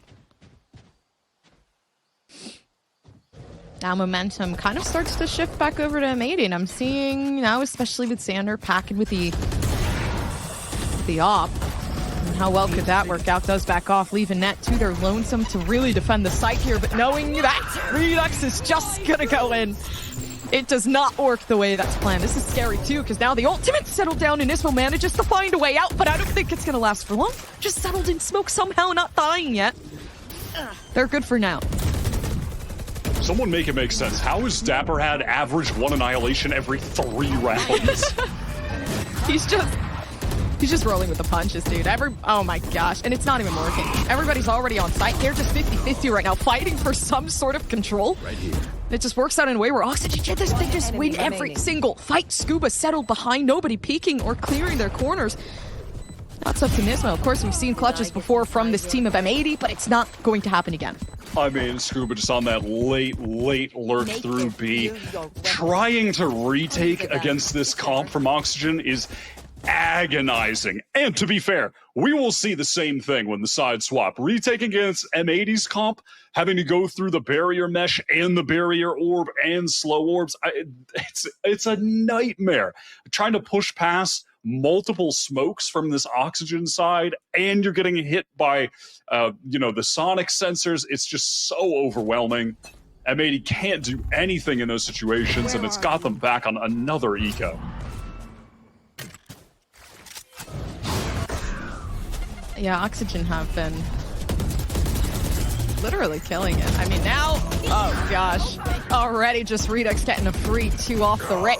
Now momentum kind of starts to shift back over to M80, and I'm seeing now, especially with Xander packing with the op. And how well could that work out? Does back off, leaving net to their lonesome to really defend the site here, but knowing that Redux is just gonna go in. It does not work the way that's planned. This is scary too, because now the ultimate's settled down and Nismo manages to find a way out, but I don't think it's gonna last for long. Just settled in smoke somehow, not dying yet. They're good for now. Someone make it make sense. How has Dapper had average 1 annihilation every 3 rounds? He's just rolling with the punches, dude. Oh my gosh. And it's not even working. Everybody's already on site. They're just 50-50 right now, fighting for some sort of control. Right here. It just works out in a way where Oxygen, they just win every single fight. Scuba settled behind, nobody peeking or clearing their corners. That's up to Nismo. Of course, we've seen clutches before from this team of M80, but it's not going to happen again. I mean, Scuba just on that late lurk through B. Trying to retake against this comp from Oxygen is agonizing. And to be fair, we will see the same thing when the sides swap. Retaking against M80's comp, having to go through the barrier mesh and the barrier orb and slow orbs, it's a nightmare. Trying to push past multiple smokes from this Oxygen side, and you're getting hit by, you know, the sonic sensors. It's just so overwhelming. M80 can't do anything in those situations, and it's got them back on another eco. Yeah, Oxygen have been literally killing it. I mean, now, oh gosh, already just Redux getting a free 2 off the rip.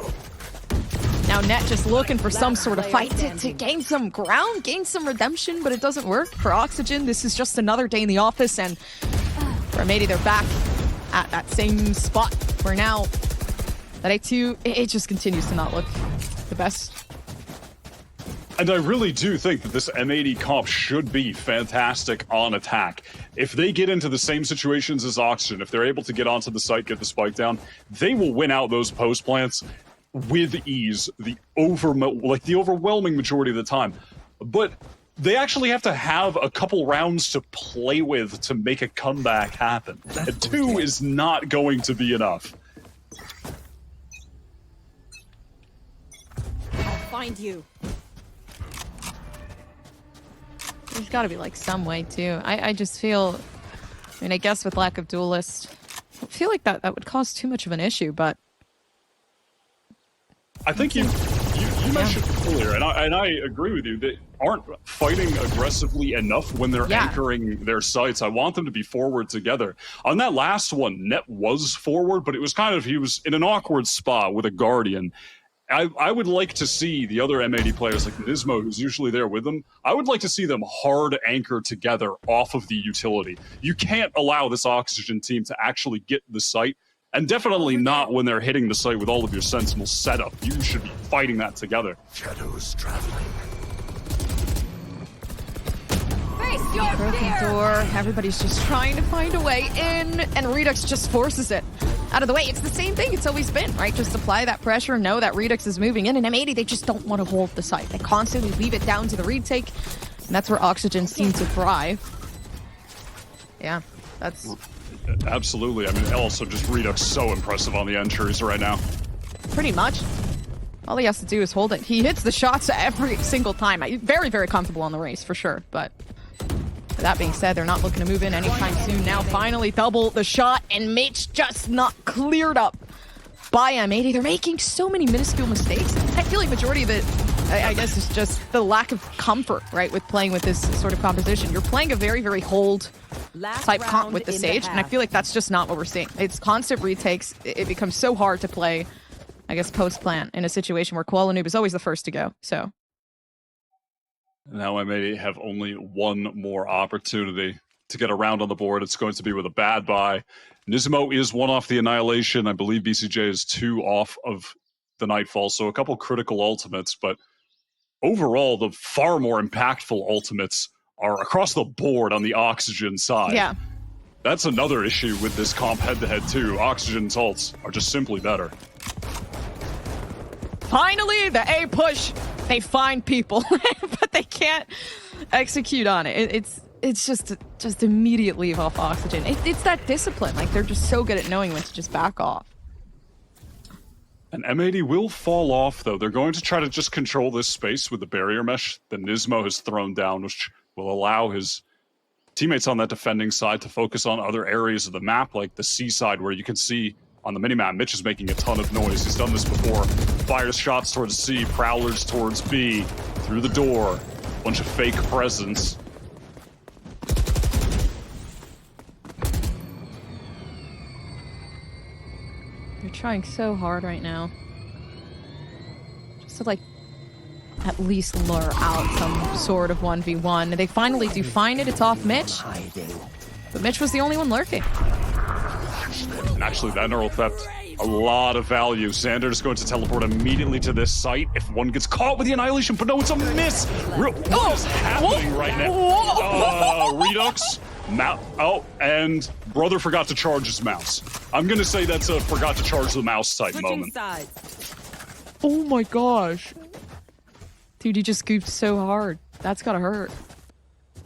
Now Net just looking for some sort of fight to gain some ground, gain some redemption, but it doesn't work for Oxygen. This is just another day in the office, and for M80, they're back at that same spot where now that A2, it just continues to not look the best. And I really do think that this M80 comp should be fantastic on attack. If they get into the same situations as Oxygen, if they're able to get onto the site, get the spike down, they will win out those post plants with ease, the overwhelming majority of the time. But they actually have to have a couple rounds to play with to make a comeback happen. And 2 is not going to be enough. I'll find you. There's got to be like some way too. I just feel, I mean, I guess with lack of Duelist, I feel like that would cause too much of an issue, but I think you mentioned earlier, and I agree with you, they aren't fighting aggressively enough when they're anchoring their sites. I want them to be forward together. On that last one, Net was forward, but it was kind of, he was in an awkward spot with a Guardian. I would like to see the other M80 players like Nismo, who's usually there with them, I would like to see them hard anchor together off of the utility. You can't allow this Oxygen team to actually get the site, and definitely not when they're hitting the site with all of your Sentinel setup. You should be fighting that together. Shadows traveling. Face Broken door. Everybody's just trying to find a way in, and Redux just forces it out of the way. It's the same thing it's always been, right? Just apply that pressure, know that Redux is moving in, and M80, they just don't want to hold the site. They constantly leave it down to the retake, and that's where Oxygen seem to thrive. Yeah, that's... Absolutely. I mean, also just Redux so impressive on the entries right now. Pretty much. All he has to do is hold it. He hits the shots every single time. Very, very comfortable on the race, for sure. But that being said, they're not looking to move in anytime soon. Now, finally, double the shot, and Mitch just not cleared up by M80. They're making so many minuscule mistakes. I feel like majority of it, I guess, is just the lack of comfort, right, with playing with this sort of composition. You're playing a very, very hold type comp with the Sage, and I feel like that's just not what we're seeing. It's constant retakes. It becomes so hard to play, I guess, post-plant in a situation where Koala Noob is always the first to go, so. Now I may have only one more opportunity to get around on the board. It's going to be with a bad buy. Nismo is 1 off the Annihilation. I believe BCJ is 2 off of the Nightfall, so a couple critical ultimates, but overall, the far more impactful ultimates are across the board on the Oxygen side. Yeah. That's another issue with this comp head-to-head too. Oxygen's ults are just simply better. Finally, the A push. They find people, but they can't execute on it. It's just immediate leave off Oxygen. It's that discipline. Like, they're just so good at knowing when to just back off. And M80 will fall off, though. They're going to try to just control this space with the barrier mesh that Nismo has thrown down, which will allow his teammates on that defending side to focus on other areas of the map, like the C side, where you can see on the minimap, Mitch is making a ton of noise. He's done this before. Fires shots towards C, prowlers towards B, through the door. Bunch of fake presence. They're trying so hard right now. Just to, like, at least lure out some sort of 1v1. They finally do find it. It's off Mitch. But Mitch was the only one lurking. And actually, that neural theft, a lot of value. Xander is going to teleport immediately to this site if one gets caught with the Annihilation, but no, it's a miss! What is happening right now? Redux, and brother forgot to charge his mouse. I'm gonna say that's a forgot to charge the mouse type moment. Oh my gosh. Dude, he just goofed so hard. That's gotta hurt.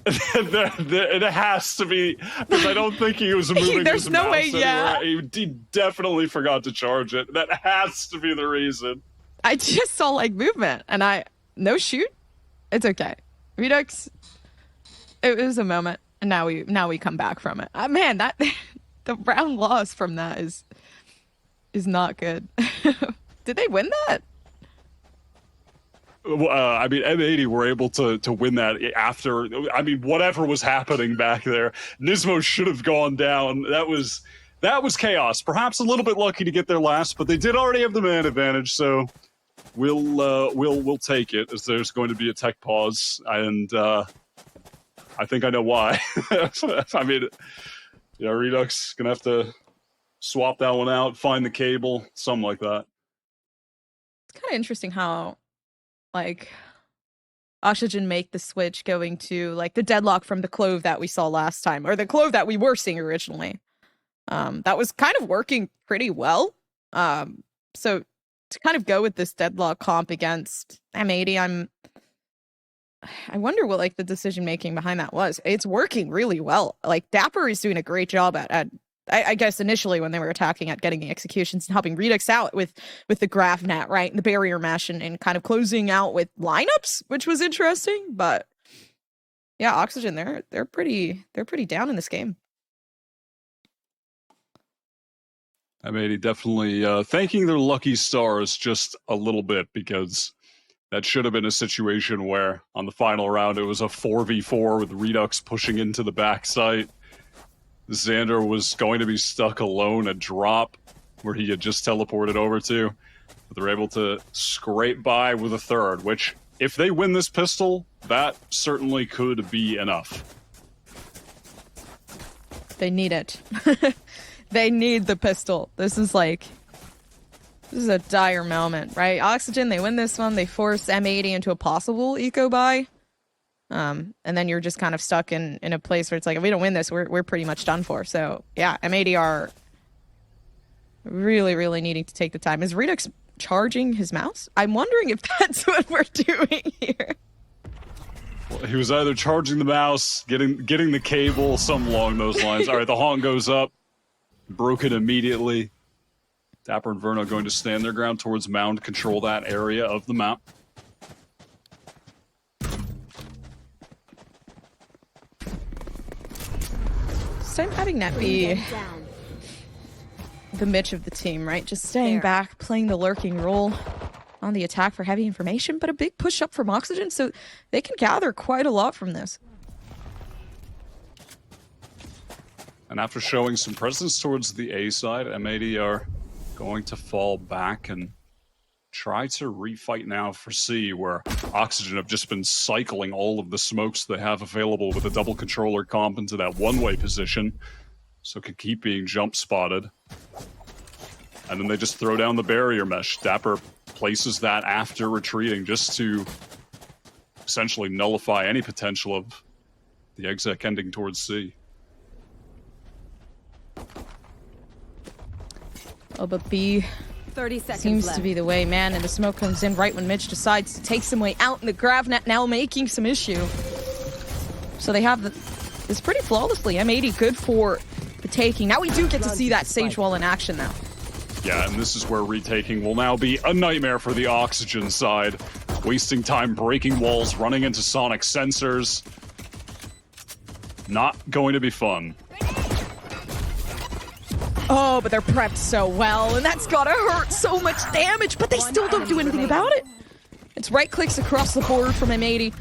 It has to be, because I don't think he was moving There's his no mouse way, anywhere. yeah. He definitely forgot to charge it. That has to be the reason. I just saw, like, movement, and no shoot? It's okay. Redux, it was a moment, and now we come back from it. Man, the round loss from that is not good. Did they win that? I mean, M80 were able to win that after, I mean, whatever was happening back there. Nismo should have gone down. That was chaos. Perhaps a little bit lucky to get there last, but they did already have the man advantage, so we'll take it, as there's going to be a tech pause, and I think I know why. I mean, yeah, Redux gonna have to swap that one out, find the cable, something like that. It's kind of interesting how, like, Oxygen make the switch going to, like, the deadlock from the Clove that we saw last time, or the Clove that we were seeing originally. That was kind of working pretty well. So to kind of go with this deadlock comp against M80, I wonder what, like, the decision making behind that was. It's working really well. Like, Dapper is doing a great job at I guess initially when they were attacking, at getting the executions and helping Redux out with the graph net, right? The barrier mesh, and kind of closing out with lineups, which was interesting. But yeah, Oxygen, they're pretty down in this game. M80 definitely thanking their lucky stars just a little bit, because that should have been a situation where on the final round it was a 4v4 with Redux pushing into the backside. Xander was going to be stuck alone at drop, where he had just teleported over to. But they're able to scrape by with a third, which, if they win this pistol, that certainly could be enough. They need it. They need the pistol. This is a dire moment, right? Oxygen, they win this one. They force M80 into a possible eco buy. And then you're just kind of stuck in a place where it's like, if we don't win this, we're pretty much done for. So yeah, M80 are really, really needing to take the time. Is Redux charging his mouse? I'm wondering if that's what we're doing here. Well, he was either charging the mouse, getting the cable, something along those lines. All right, the honk goes up. Broke it immediately. Dapper and Verno going to stand their ground towards mound, control that area of the mount. So I'm having that be the Mitch of the team, right? Just staying back, playing the lurking role on the attack for heavy information, but a big push up from Oxygen, so they can gather quite a lot from this. And after showing some presence towards the A side, M80 are going to fall back and try to refight now for C, where Oxygen have just been cycling all of the smokes they have available with a double controller comp into that one-way position, so can keep being jump spotted. And then they just throw down the barrier mesh. Dapper places that after retreating just to essentially nullify any potential of the exec ending towards C. Oh, but B 30 seconds seems left. to be the way, man, and the smoke comes in right when Mitch decides to take some way out, and the Gravnet now making some issue. So they have this pretty flawlessly. M80 good for the taking. Now we do get to see that Sage Wall in action now. Yeah, and this is where retaking will now be a nightmare for the Oxygen side. Wasting time breaking walls, running into sonic sensors. Not going to be fun. Oh, but they're prepped so well, and that's gotta hurt so much damage, but they still don't do anything about it. It's right clicks across the board from M80,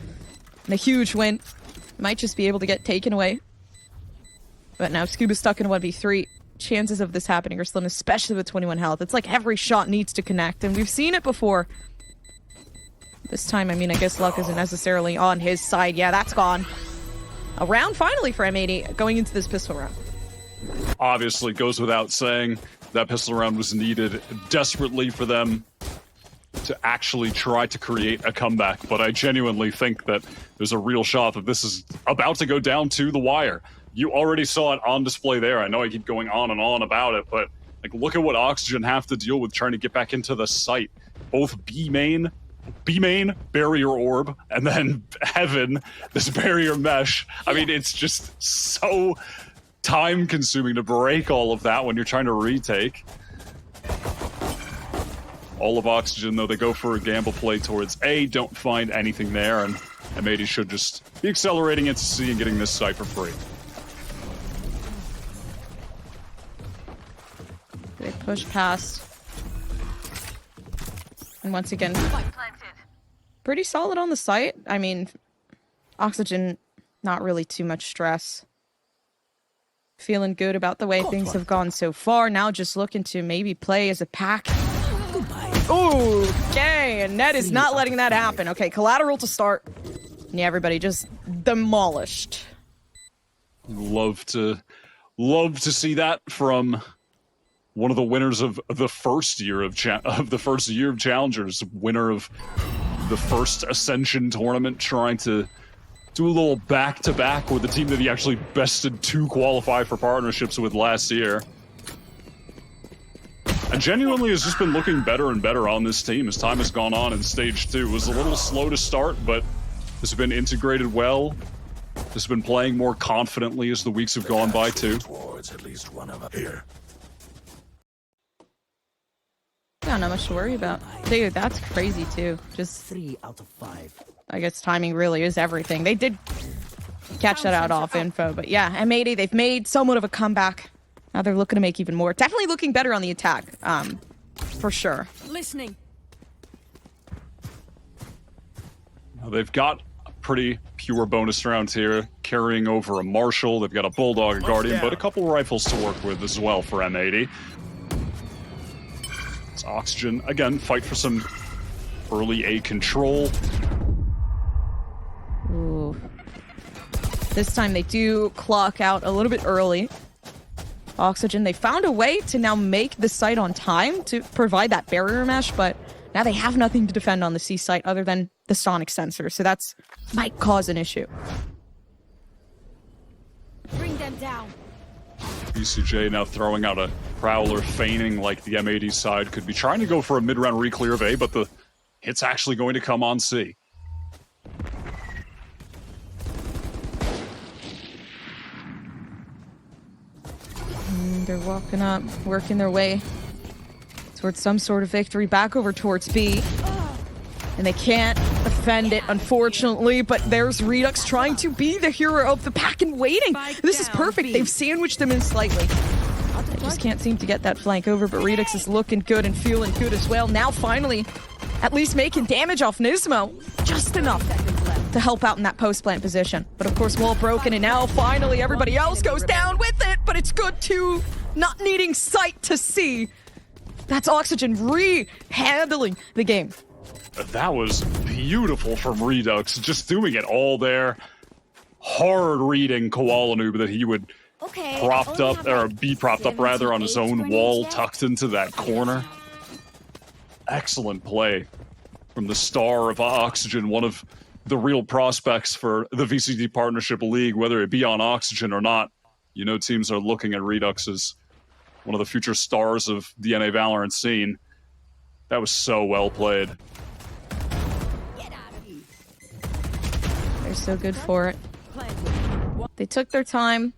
and a huge win. Might just be able to get taken away. But now Scuba's stuck in a 1v3. Chances of this happening are slim, especially with 21 health. It's like every shot needs to connect, and we've seen it before. This time, I mean, I guess luck isn't necessarily on his side. Yeah, that's gone. A round finally for M80 going into this pistol round. Obviously, goes without saying, that pistol round was needed desperately for them to actually try to create a comeback. But I genuinely think that there's a real shot that this is about to go down to the wire. You already saw it on display there. I know I keep going on and on about it, but like, look at what Oxygen have to deal with trying to get back into the site. Both B main, barrier orb, and then Heaven, this barrier mesh. I mean, it's just so time consuming to break all of that when you're trying to retake. All of Oxygen, though, they go for a gamble play towards A, don't find anything there, and M80 should just be accelerating into C and getting this site for free. They push past. And once again, pretty solid on the site. I mean, Oxygen, not really too much stress. Feeling good about the way things have gone so far. Now just looking to maybe play as a pack. Ooh, okay, and Ned is not letting that happen. Okay, collateral to start. Yeah, everybody just demolished. Love to see that from one of the winners of the first year of Challengers, winner of the first Ascension Tournament, trying to do a little back-to-back with the team that he actually bested to qualify for partnerships with last year. And genuinely has just been looking better and better on this team as time has gone on in Stage 2. It was a little slow to start, but has been integrated well. Has been playing more confidently as the weeks have gone by, too. At least one of them here. Yeah, not much to worry about. Dude, that's crazy, too. Just 3 out of 5. I guess timing really is everything. They did catch that out off info, but yeah, M80, they've made somewhat of a comeback. Now they're looking to make even more. Definitely looking better on the attack, for sure. Listening. Now they've got a pretty pure bonus rounds here, carrying over a Marshall. They've got a Bulldog, a Guardian, but a couple rifles to work with as well for M80. It's Oxygen, again, fight for some early A control. Ooh. This time they do clock out a little bit early. Oxygen, they found a way to now make the site on time to provide that barrier mesh, but now they have nothing to defend on the C site other than the sonic sensor, so that's might cause an issue. Bring them down. BCJ now throwing out a Prowler, feigning like the M80 side could be trying to go for a mid-round re-clear of A, but the hit's actually going to come on C. And they're walking up, working their way towards some sort of victory, back over towards B. And they can't defend it, unfortunately, but there's Redux trying to be the hero of the pack and waiting. This is perfect. They've sandwiched them in slightly. They just can't seem to get that flank over, but Redux is looking good and feeling good as well. Now, finally, at least making damage off Nismo. Just enough to help out in that post-plant position. But of course, wall broken, and now finally everybody else goes down with it, but it's good too. Not needing sight to see. That's Oxygen re-handling the game. That was beautiful from Redux, just doing it all there. Hard reading Koala Noob that he would propped up, or be propped up rather, on his own wall, tucked into that corner. Excellent play from the star of Oxygen, one of the real prospects for the VCT Partnership League, whether it be on Oxygen or not. You know, teams are looking at Redux as one of the future stars of the NA Valorant scene. That was so well played. They're so good for it. They took their time.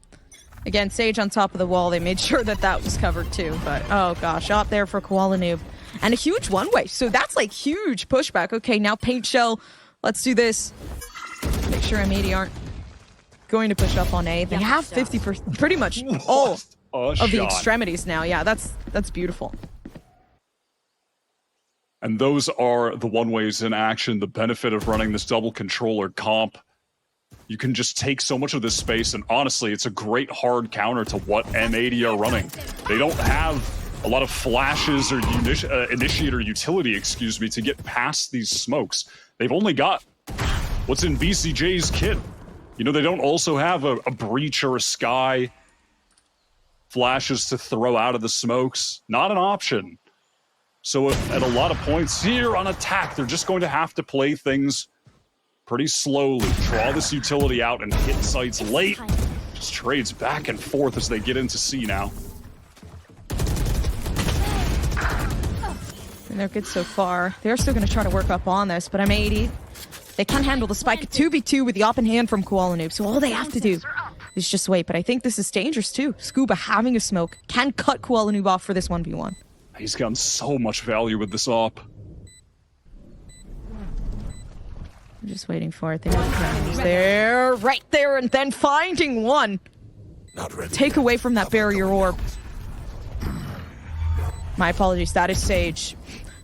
Again, Sage on top of the wall. They made sure that that was covered too. But, oh gosh, up there for Koala Noob. And a huge one-way. So that's like huge pushback. Okay, now Paint Shell. Let's do this. Make sure M80 aren't going to push up on A. They have 50%, pretty much all of the extremities now. Yeah, that's beautiful. And those are the one-ways in action, the benefit of running this double controller comp. You can just take so much of this space, and honestly, it's a great hard counter to what M80 are running. They don't have a lot of flashes or initiator utility, excuse me, to get past these smokes. They've only got what's in BCJ's kit. You know, they don't also have a breach or a sky. Flashes to throw out of the smokes. Not an option. So at a lot of points here on attack, they're just going to have to play things pretty slowly. Draw this utility out and hit sites late. Just trades back and forth as they get into C now. And they're good so far. They're still going to try to work up on this, but M80, they can handle the spike. 2v2 with the open hand from Koala Noob, so all they have to do is just wait. But I think this is dangerous too. Scuba having a smoke can cut Koala Noob off for this 1v1. He's gotten so much value with this op. I'm just waiting for it. They're right there, and then finding one. Not ready. Take away from that barrier orb. My apologies, that is Sage.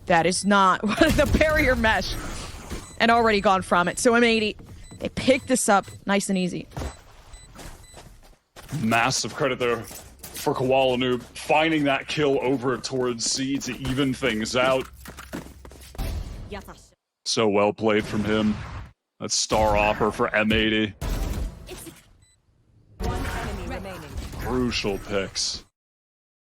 That is not the barrier mesh. And already gone from it. So M80, they pick this up nice and easy. Massive credit there for Koala Noob, finding that kill over towards C to even things out. So well played from him. That's star offer for M80. Crucial picks.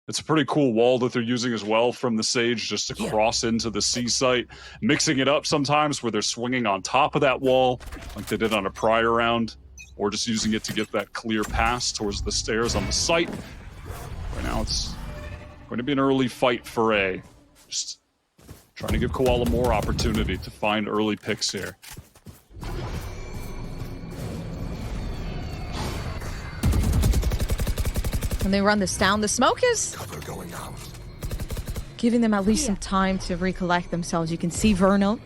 It's a pretty cool wall that they're using as well from the Sage, just to cross into the C site. Mixing it up sometimes where they're swinging on top of that wall, like they did on a prior round, or just using it to get that clear pass towards the stairs on the site. Right now it's going to be an early fight for A. Just trying to give Koala more opportunity to find early picks here. When they run this down, the smoke is Going out. giving them at least some time to recollect themselves. You can see Verno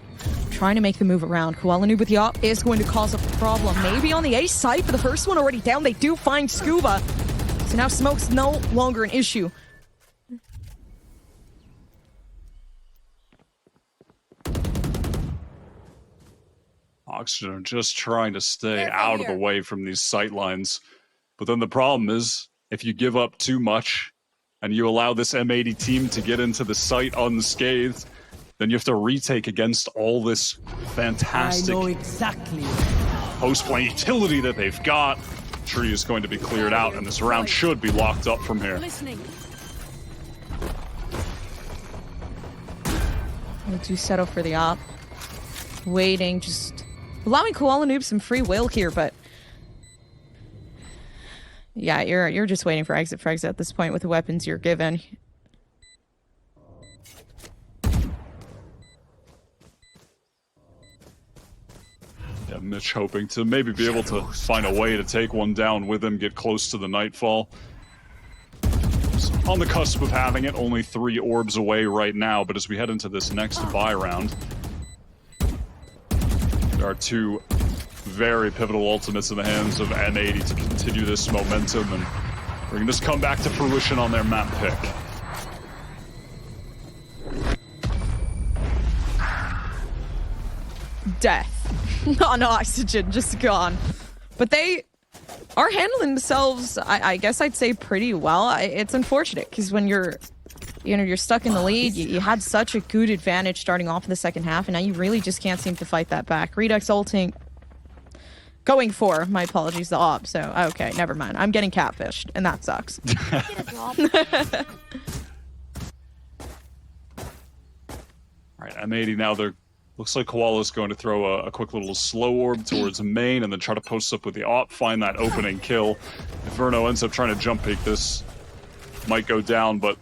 trying to make the move around. Koala Noob with the op is going to cause a problem. Maybe on the A side, but the first one already down. They do find Scuba. So now smoke's no longer an issue. Oxygen are just trying to stay out of the way from these sight lines. But then the problem is, if you give up too much and you allow this M80 team to get into the site unscathed, then you have to retake against all this fantastic post-play utility that they've got. Tree is going to be cleared out, and this round should be locked up from here. They do settle for the op. waiting, just allowing Koala Noob some free will here, but yeah, you're just waiting for exit at this point with the weapons you're given. Yeah, Mitch hoping to maybe be able to find a way to take one down with him, get close to the Nightfall. On the cusp of having it, only 3 orbs away right now, but as we head into this next buy round, there are 2 very pivotal ultimates in the hands of M80 to continue this momentum and bring this comeback to fruition on their map pick. Death on Oxygen, just gone. But they are handling themselves, I guess I'd say, pretty well. It's unfortunate because when you're stuck in the lead, you had such a good advantage starting off in the second half, and now you really just can't seem to fight that back. Redux ulting, going for, my apologies, the op. So okay, never mind. I'm getting catfished, and that sucks. All right, M80 now, they're looks like Koala's going to throw a quick little slow orb towards main and then try to post up with the op, find that opening kill. If Verno ends up trying to jump peek, this might go down, but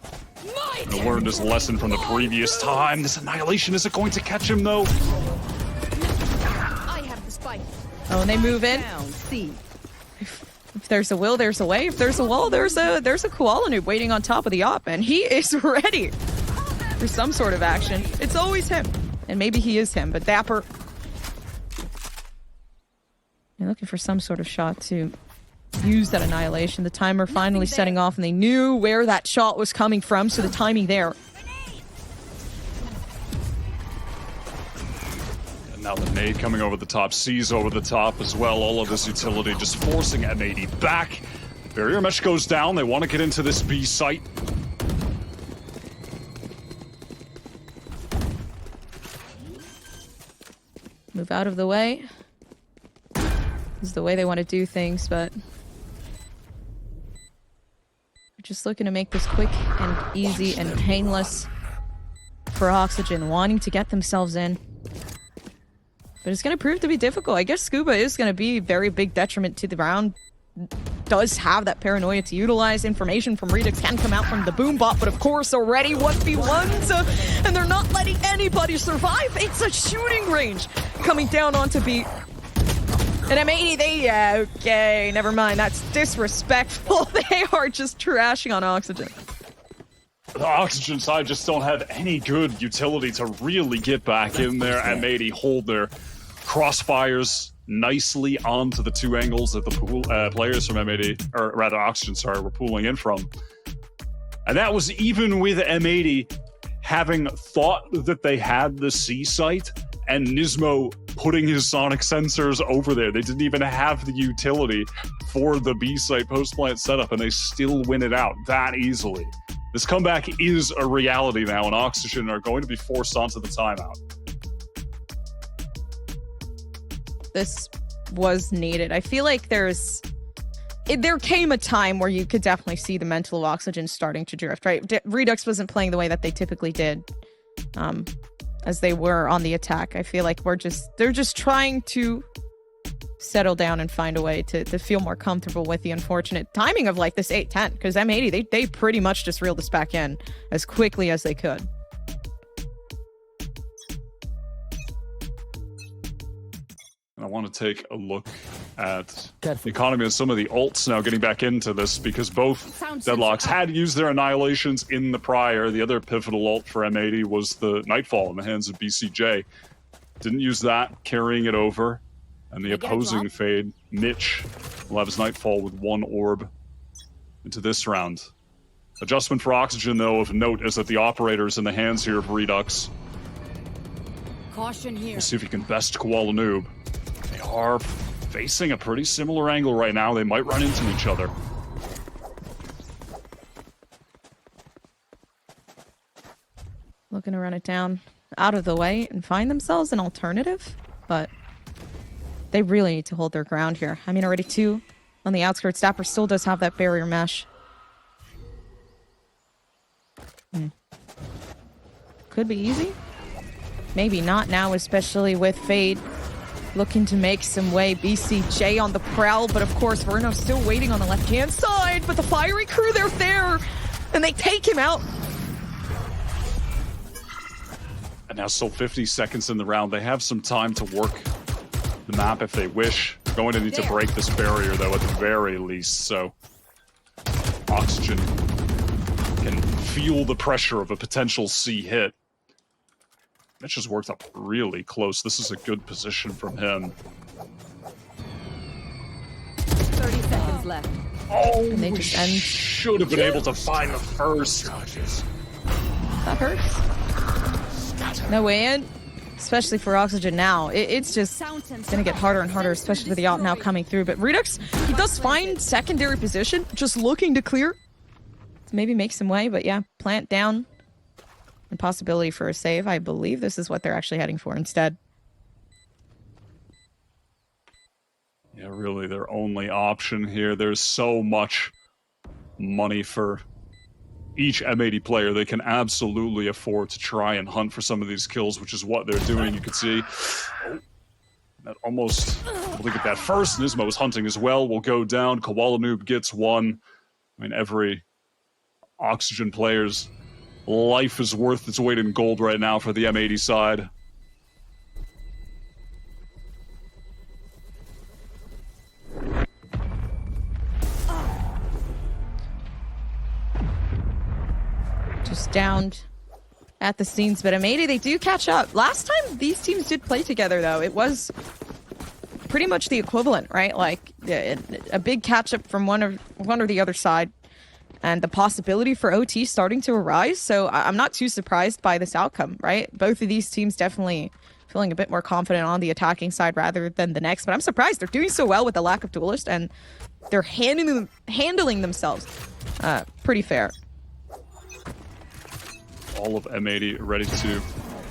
learned his lesson from the previous time. This annihilation isn't going to catch him, though. I have the spike. Oh, and they move in. If there's a will, there's a way. If there's a wall, there's a Koala Noob waiting on top of the op, and he is ready for some sort of action. It's always him. And maybe he is him, but Dapper... They're looking for some sort of shot to use that annihilation. The timer finally setting off, and they knew where that shot was coming from, so the timing there. And now the nade coming over the top, sees over the top as well. All of this utility just forcing M80 back. Barrier mesh goes down. They want to get into this B site. Move out of the way. This is the way they want to do things, but... just looking to make this quick and easy and painless for Oxygen, wanting to get themselves in. But it's going to prove to be difficult. I guess Scuba is going to be a very big detriment to the round. Does have that paranoia to utilize. Information from Redux can come out from the boom bot, but of course already 1v1s, and they're not letting anybody survive. It's a shooting range coming down onto B. And M80, okay, never mind. That's disrespectful. They are just trashing on Oxygen. The Oxygen side just don't have any good utility to really get back in there. M80 hold their crossfires nicely onto the 2 angles that the players from M80, or rather Oxygen, sorry, were pooling in from. And that was even with M80 having thought that they had the C site and Nismo putting his sonic sensors over there. They didn't even have the utility for the B site post-plant setup, and they still win it out that easily. This comeback is a reality now, and Oxygen are going to be forced onto the timeout. This was needed. I feel like there came a time where you could definitely see the mental of Oxygen starting to drift, right? Redux wasn't playing the way that they typically did as they were on the attack. I feel like they're just trying to settle down and find a way to feel more comfortable with the unfortunate timing of like this 8-10, because M80, they pretty much just reeled this back in as quickly as they could. I want to take a look at the economy and some of the ults now getting back into this, because both Deadlocks had used their annihilations in the prior. The other pivotal ult for M80 was the Nightfall in the hands of BCJ. Didn't use that, carrying it over. And the opposing fade, Mitch, will have his Nightfall with 1 orb into this round. Adjustment for Oxygen, though, of note is that the operator's in the hands here of Redux. Caution here. We'll see if he can best Koala Noob. They are facing a pretty similar angle right now. They might run into each other. Looking to run it down out of the way and find themselves an alternative, but they really need to hold their ground here. I mean, already 2 on the outskirts. Dapper still does have that barrier mesh. Could be easy. maybe not now, especially with Fade looking to make some way. BCJ on the prowl, but of course Verno still waiting on the left-hand side, but the fiery crew, they're there, and they take him out. And now still 50 seconds in the round. They have some time to work the map if they wish. They're going to need to break this barrier, though, at the very least, so Oxygen can feel the pressure of a potential C hit. Mitch has worked up really close. This is a good position from him. 30 seconds left. Oh, And they just end. should have been able to find the first. That hurts. No way in, especially for Oxygen now. It's just gonna get harder and harder, especially with the op now coming through. But Redux, he does find secondary position, just looking to clear. To maybe make some way, but yeah, plant down. And possibility for a save. I believe this is what they're actually heading for instead. Yeah, really their only option here. There's so much money for each M80 player. They can absolutely afford to try and hunt for some of these kills, which is what they're doing. You can see that almost able to get that first. Nismo's hunting as well. Will go down. Koala Noob gets one. I mean, every Oxygen player's life is worth its weight in gold right now for the M80 side. Just downed at the scenes, but M80, they do catch up. Last time these teams did play together, though, it was pretty much the equivalent, right? Like a big catch up from one or the other side. And the possibility for OT starting to arise, so I'm not too surprised by this outcome, right? Both of these teams definitely feeling a bit more confident on the attacking side rather than the next, but I'm surprised they're doing so well with the lack of Duelist, and they're handling themselves pretty fair. All of M80 ready to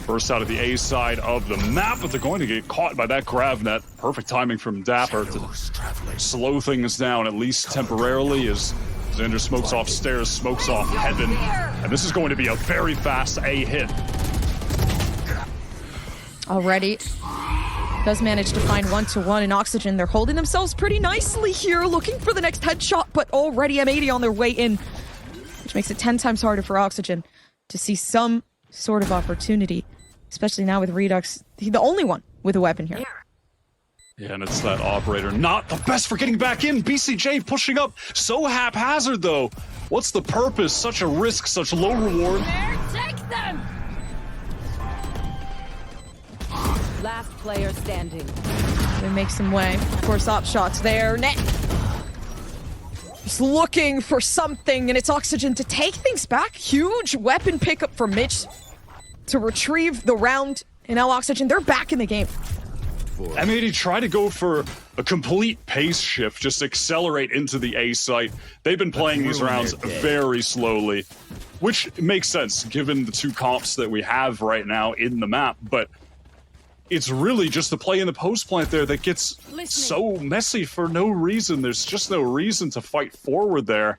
burst out of the A side of the map, but they're going to get caught by that grav net. Perfect timing from Dapper to slow things down, at least temporarily, as Xander smokes off stairs, smokes off heaven, and this is going to be a very fast A hit. Already does manage to find 1-1 in Oxygen. They're holding themselves pretty nicely here, looking for the next headshot, but already M80 on their way in, which makes it 10 times harder for Oxygen to see some sort of opportunity, especially now with Redux, the only one with a weapon here. Yeah, and it's that operator. Not the best for getting back in. BCJ pushing up so haphazard, though. What's the purpose? Such a risk, such low reward. Take them! Last player standing. They make some way. Of course, op shots there. Net. Just looking for something, and it's Oxygen to take things back. Huge weapon pickup for Mitch to retrieve the round. And now Oxygen, they're back in the game. M80 try to go for a complete pace shift, just accelerate into the A site. They've been playing these rounds very slowly, which makes sense given the two comps that we have right now in the map, but it's really just the play in the post plant there that gets so messy for no reason. There's just no reason to fight forward there.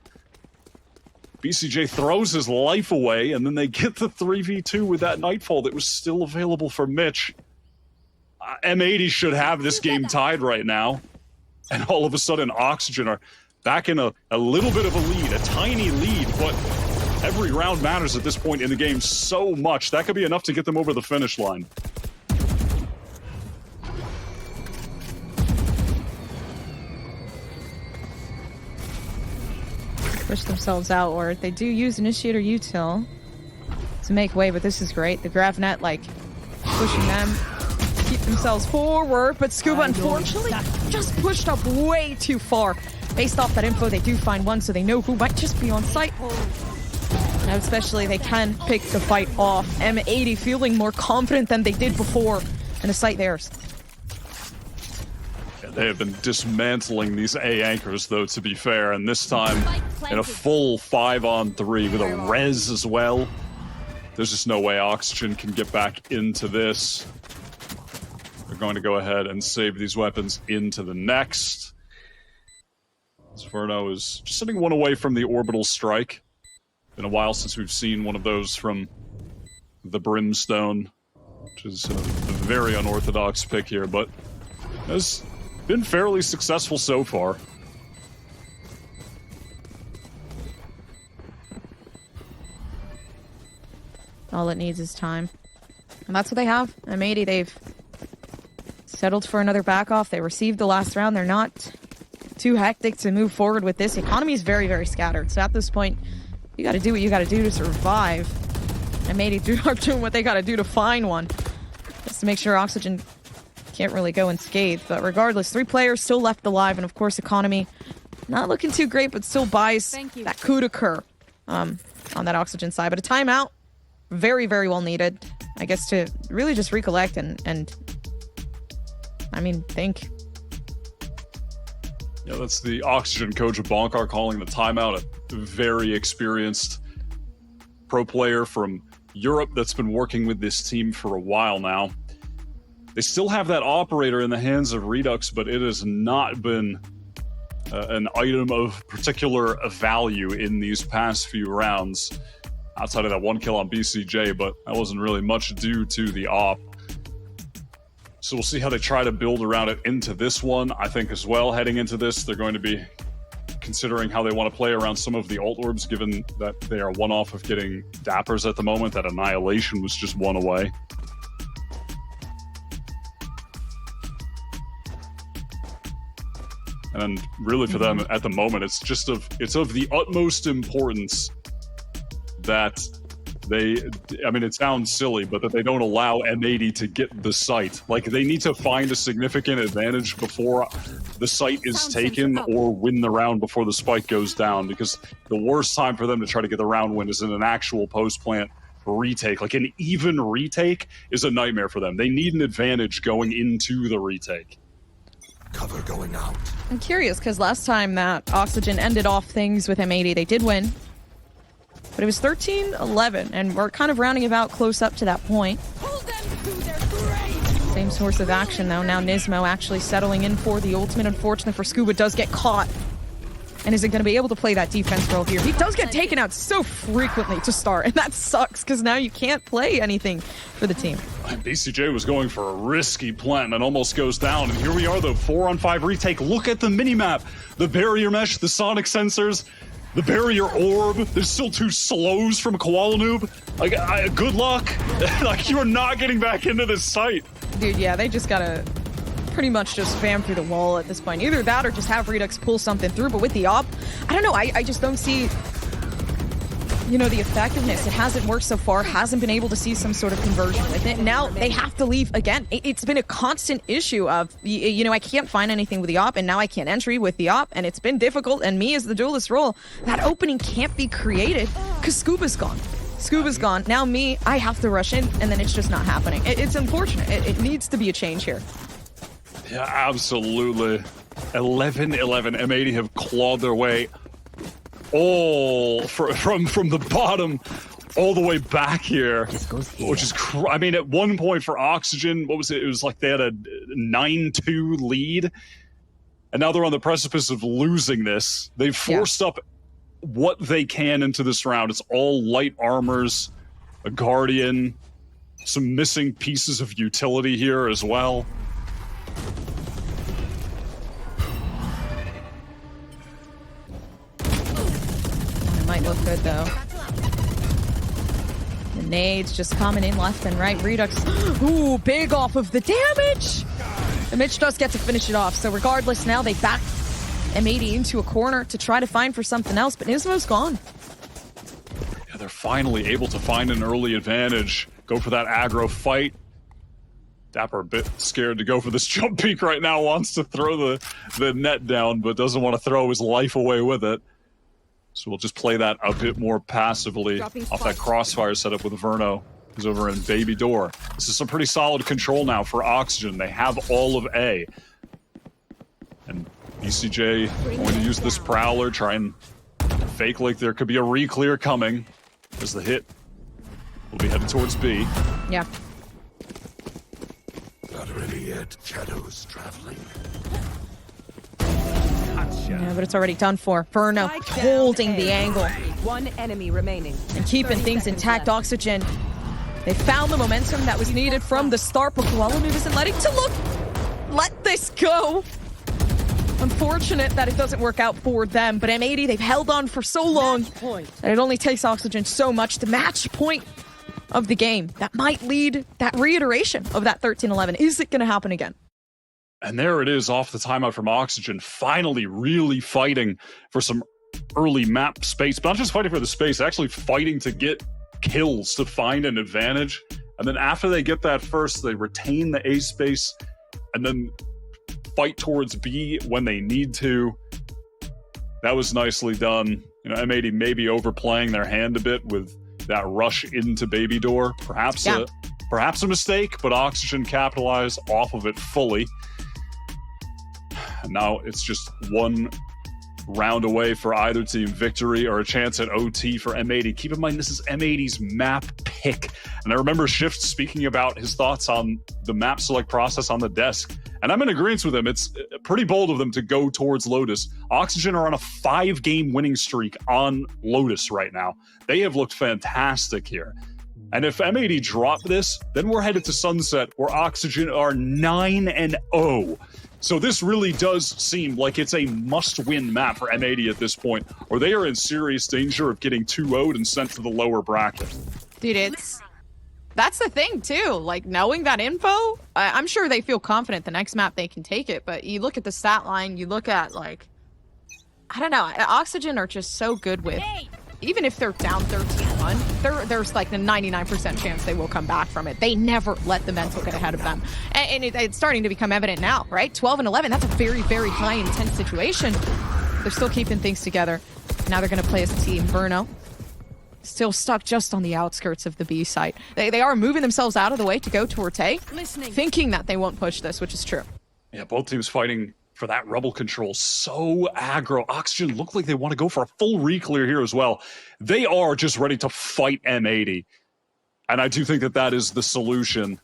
BCJ throws his life away, and then they get the 3v2 with that Nightfall that was still available for Mitch. M80 should have this game tied right now, and all of a sudden Oxygen are back in a little bit of a lead, a tiny lead, but every round matters at this point in the game so much. That could be enough to get them over the finish line. Push themselves out, or they do use Initiator Util to make way, but this is great. The grav net, like, pushing them, keep themselves forward, but Scuba, unfortunately, just pushed up way too far. Based off that info, they do find one, so they know who might just be on site. Now, especially, they can pick the fight off. M80 feeling more confident than they did before, and the site theirs. They have been dismantling these A anchors, though, to be fair, and this time in a full 5-on-3 with a res as well. There's just no way Oxygen can get back into this. They're going to go ahead and save these weapons into the next. Zverno is just sitting one away from the orbital strike. Been a while since we've seen one of those from the Brimstone. which is a very unorthodox pick here, but has been fairly successful so far. All it needs is time. And that's what they have. M80, they've settled for another back off. They received the last round. They're not too hectic to move forward with this. The economy is very, very scattered. So at this point, you got to do what you got to do to survive. M80 are doing what they got to do to find one. Just to make sure Oxygen can't really go unscathed. But regardless, 3 players still left alive. And of course, economy not looking too great, but still buys that could occur on that Oxygen side. But a timeout, very, very well needed. I guess to really just recollect and I mean, think. Yeah, that's the Oxygen coach of Bonkar calling the timeout. A very experienced pro player from Europe that's been working with this team for a while now. They still have that operator in the hands of Redux, but it has not been an item of particular value in these past few rounds. Outside of that 1 kill on BCJ, but that wasn't really much due to the op. So we'll see how they try to build around it into this one. I think as well, heading into this, they're going to be considering how they want to play around some of the ult orbs, given that they are one off of getting Dappers at the moment. That Annihilation was just one away. And really for them at the moment, it's of the utmost importance that they, I mean, it sounds silly, but that they don't allow M80 to get the site. Like, they need to find a significant advantage before the site is taken or win the round before the spike goes down, because the worst time for them to try to get the round win is in an actual post-plant retake. Like, an even retake is a nightmare for them. They need an advantage going into the retake. Cover going out. I'm curious, because last time that Oxygen ended off things with M80, they did win. But it was 13-11, and we're kind of rounding about close up to that point. Same source of action, though. Now Nismo actually settling in for the ultimate. Unfortunate for Scuba, does get caught. And isn't going to be able to play that defense role here. He does get taken out so frequently to start, and that sucks, because now you can't play anything for the team. BCJ was going for a risky plant and almost goes down. And here we are, though, 4-on-5 retake. Look at the minimap. The barrier mesh, the sonic sensors, the barrier orb. There's still 2 slows from Koala Noob. Like, good luck. Like, you're not getting back into this site. Dude, yeah, they just gotta pretty much just spam through the wall at this point. Either that or just have Redux pull something through. But with the op, I don't know. I just don't see, you know, the effectiveness. It hasn't worked so far. Hasn't been able to see some sort of conversion with it. Now they have to leave again. It's been a constant issue of, you know, I can't find anything with the op, and now I can't entry with the op, and it's been difficult. And me as the duelist role, that opening can't be created because Scuba's gone. Scuba's gone. Now me, I have to rush in, and then it's just not happening. It's unfortunate. It needs to be a change here. Yeah, absolutely. 11-11. M80 have clawed their way all from the bottom all the way back here, which is I mean, at one point for Oxygen, what was it? It was like they had a 9-2 lead, and now they're on the precipice of losing this. They've forced up what they can into this round. It's all light armors, a Guardian, some missing pieces of utility here as well. It might look good, though. The nades just coming in left and right. Redux, ooh, big off of the damage! And Mitch does get to finish it off, so regardless, now they back M80 into a corner to try to find for something else, but Nismo's gone. Yeah, they're finally able to find an early advantage. Go for that aggro fight. Dapper a bit scared to go for this jump peek right now, wants to throw the net down, but doesn't want to throw his life away with it. So we'll just play that a bit more passively off that crossfire setup with Verno, who's over in Baby Door. This is some pretty solid control now for Oxygen. They have all of A. And BCJ going to use this Prowler, try and fake like there could be a re-clear coming, as the hit will be headed towards B. Yeah. Not ready yet. Shadows traveling. Yeah, but it's already done for. Verno holding the angle. One enemy remaining. And keeping things intact. Oxygen They found the momentum that was needed from the start, but Kuala isn't letting to let this go. Unfortunate that it doesn't work out for them, but M80, they've held on for so long that it only takes Oxygen so much to match point of the game. That might lead that reiteration of that 13-11. Is it going to happen again? And there it is off the timeout from Oxygen, finally really fighting for some early map space, but not just fighting for the space, actually fighting to get kills to find an advantage. And then after they get that first, they retain the A space and then fight towards B when they need to. That was nicely done. You know, M80 maybe overplaying their hand a bit with that rush into Baby Door. Perhaps a mistake, but Oxygen capitalized off of it fully. And now it's just one round away for either team victory or a chance at OT for M80. Keep in mind, this is M80's map pick. And I remember Shift speaking about his thoughts on the map select process on the desk. And I'm in agreement with him. It's pretty bold of them to go towards Lotus. Oxygen are on a 5-game winning streak on Lotus right now. They have looked fantastic here. And if M80 drop this, then we're headed to Sunset, where Oxygen are 9-0. So this really does seem like it's a must-win map for M80 at this point, or they are in serious danger of getting 2-0'd and sent to the lower bracket. Dude, that's the thing, too. Like, knowing that info, I'm sure they feel confident the next map they can take it, but you look at the stat line, you look at, like, I don't know, Oxygen are just so good with, even if they're down 13-1, there's like the 99% chance they will come back from it. They never let the mental get ahead of them. And it's starting to become evident now, right? 12-11, that's a very, very high intense situation. They're still keeping things together. Now they're going to play as a team. Bruno, still stuck just on the outskirts of the B site. They are moving themselves out of the way to go towards A, thinking that they won't push this, which is true. Yeah, both teams fighting for that rebel control. So aggro. Oxygen look like they want to go for a full re-clear here as well. They are just ready to fight M80. And I do think that that is the solution.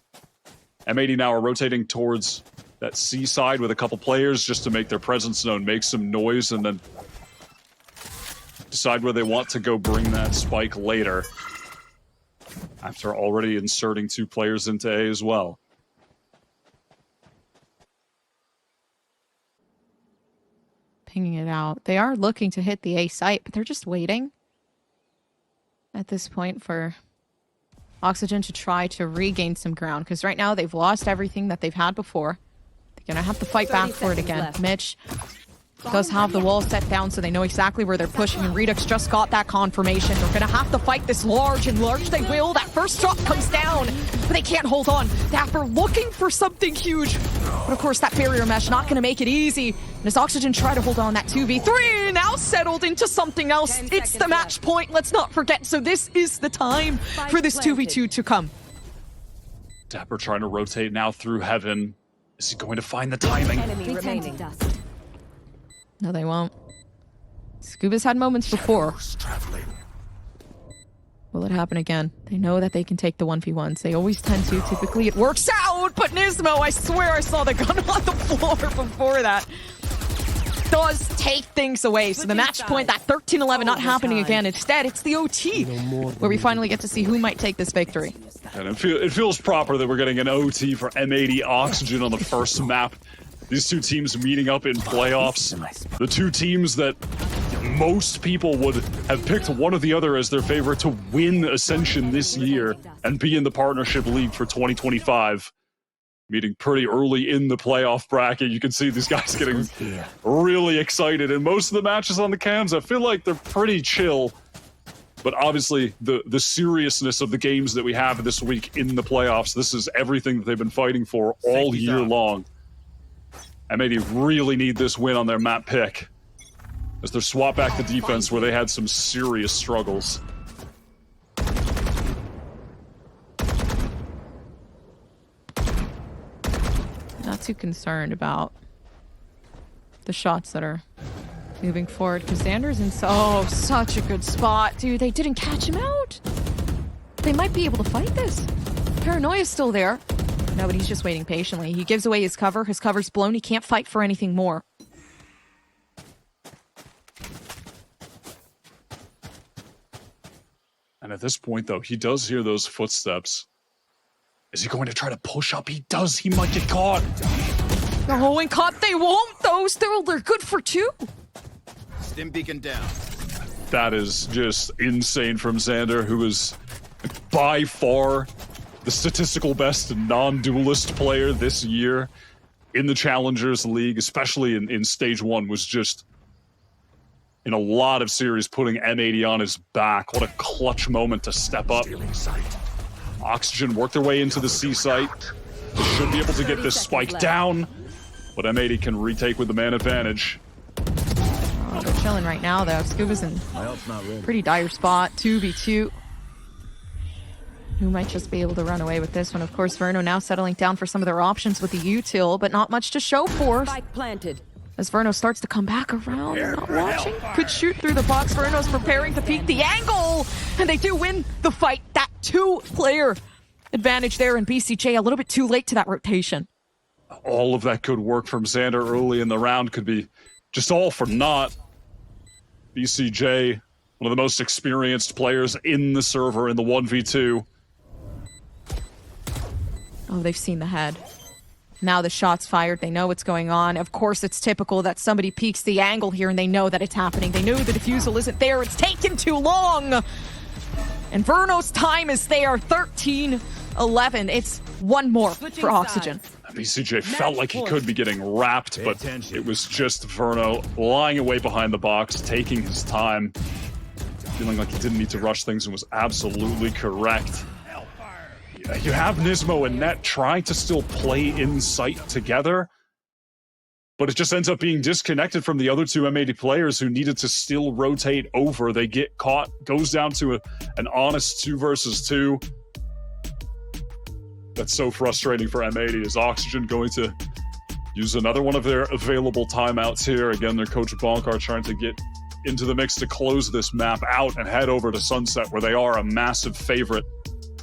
M80 now are rotating towards that C side with a couple players just to make their presence known, make some noise, and then decide where they want to go bring that spike later. After already inserting 2 players into A as well. Pinging it out. They are looking to hit the A site, but they're just waiting at this point for Oxygen to try to regain some ground, because right now they've lost everything that they've had before. They're gonna have to fight back for it again. Left. Mitch does have the wall set down, so they know exactly where they're pushing, and Redux just got that confirmation. They're gonna have to fight this large, and large they will. That first drop comes down, but they can't hold on. Dapper looking for something huge, but of course that barrier mesh not gonna make it easy. And as Oxygen try to hold on that 2v3, now settled into something else. It's the match point, let's not forget. So this is the time for this 2v2 to come. Dapper trying to rotate now through heaven. Is he going to find the timing? Enemy remaining. No, they won't. Scuba's had moments before. Traveling. Will it happen again? They know that they can take the 1v1s. They always tend to. Typically it works out, but Nismo, I swear I saw the gun on the floor before that. Does take things away. So the match point, that 13-11 not happening again. Instead, it's the OT, where we finally get to see who might take this victory. And it feels proper that we're getting an OT for M80 Oxygen on the first map. These 2 teams meeting up in playoffs. The 2 teams that most people would have picked one or the other as their favorite to win Ascension this year and be in the partnership league for 2025. Meeting pretty early in the playoff bracket. You can see these guys getting really excited. And most of the matches on the cams, I feel like they're pretty chill. But obviously, the seriousness of the games that we have this week in the playoffs, this is everything that they've been fighting for all year long. M80 really need this win on their map pick as they swap back the defense where they had some serious struggles. Not too concerned about the shots that are moving forward, because Xander's in such a good spot. Dude, they didn't catch him out. They might be able to fight this. Paranoia's still there. No, but he's just waiting patiently. He gives away his cover. His cover's blown. He can't fight for anything more. And at this point, though, he does hear those footsteps. Is he going to try to push up? He does. He might get caught. Oh, and caught they won't, though. Still, they're good for 2. Stim beacon down. That is just insane from Xander, who is by far the statistical best non-duelist player this year in the Challengers League, especially in Stage 1, was just in a lot of series putting M80 on his back. What a clutch moment to step up. Oxygen work their way into the C site. They should be able to get this spike down, but M80 can retake with the man advantage. Oh, they're chilling right now, though. Scuba's in pretty dire spot. 2v2. Who might just be able to run away with this one? Of course, Verno now settling down for some of their options with the util, but not much to show for. Spike planted. As Verno starts to come back around, not watching. Could shoot through the box. Verno's preparing to peek the angle, and they do win the fight. That 2-player advantage there, and BCJ a little bit too late to that rotation. All of that good work from Xander early in the round could be just all for naught. BCJ, one of the most experienced players in the server in the 1v2. Oh, they've seen the head. Now the shot's fired. They know what's going on. Of course, it's typical that somebody peeks the angle here and they know that it's happening. They know the defusal isn't there. It's taken too long. And Verno's time is there. 13-11. It's one more for Oxygen. BCJ felt like he could be getting wrapped, but it was just Verno lying away behind the box, taking his time, feeling like he didn't need to rush things, and was absolutely correct. You have Nismo and Net trying to still play in sight together, but it just ends up being disconnected from the other 2 M80 players who needed to still rotate over. They get caught, goes down to an honest 2 versus 2. That's so frustrating for M80. Is Oxygen going to use another one of their available timeouts here? Again, their coach Bonkar trying to get into the mix to close this map out and head over to Sunset, where they are a massive favorite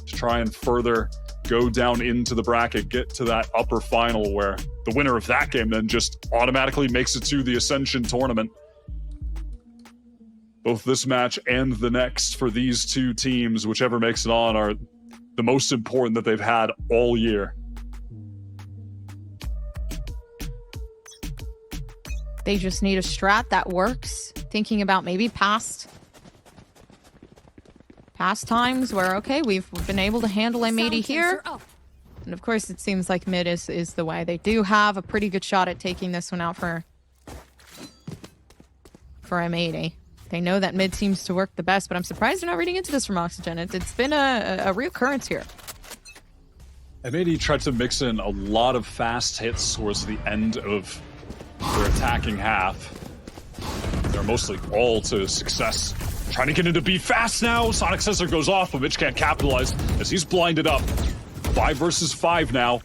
to try and further go down into the bracket, get to that upper final, where the winner of that game then just automatically makes it to the Ascension Tournament. Both this match and the next for these 2 teams, whichever makes it on, are the most important that they've had all year. They just need a strat that works. Thinking about maybe past times where, okay, we've been able to handle M80 here. And of course, it seems like mid is the way. They do have a pretty good shot at taking this one out for M80. They know that mid seems to work the best, but I'm surprised they're not reading into this from Oxygen. It's been a reoccurrence here. M80 tried to mix in a lot of fast hits towards the end of their attacking half. They're mostly all to success. Trying to get into B fast now. Sonic Sensor goes off, but Mitch can't capitalize as he's blinded up. 5 versus 5 now.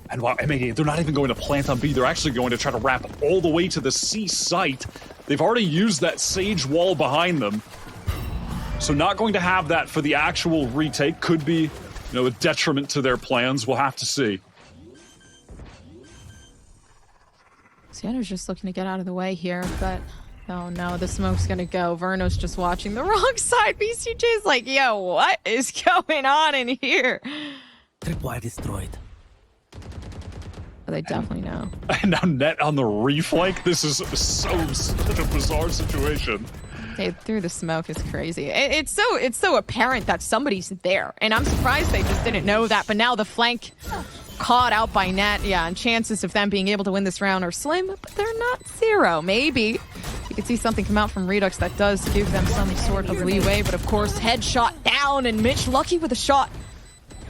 And wow, M80, they're not even going to plant on B. They're actually going to try to wrap all the way to the C site. They've already used that Sage wall behind them. So not going to have that for the actual retake. Could be, a detriment to their plans. We'll have to see. Xander's just looking to get out of the way here, but oh no, the smoke's gonna go. Verno's just watching the wrong side. BCJ's like, yo, what is going on in here? Tripwire destroyed. Oh, they definitely know. And now Net on the reflank. This is such a bizarre situation. Dude, through the smoke is crazy. It's so apparent that somebody's there, and I'm surprised they just didn't know that. But now the flank caught out by Net, yeah, and chances of them being able to win this round are slim, but they're not zero. Maybe you could see something come out from Redux that does give them some sort of leeway, but of course, headshot down, and Mitch lucky with a shot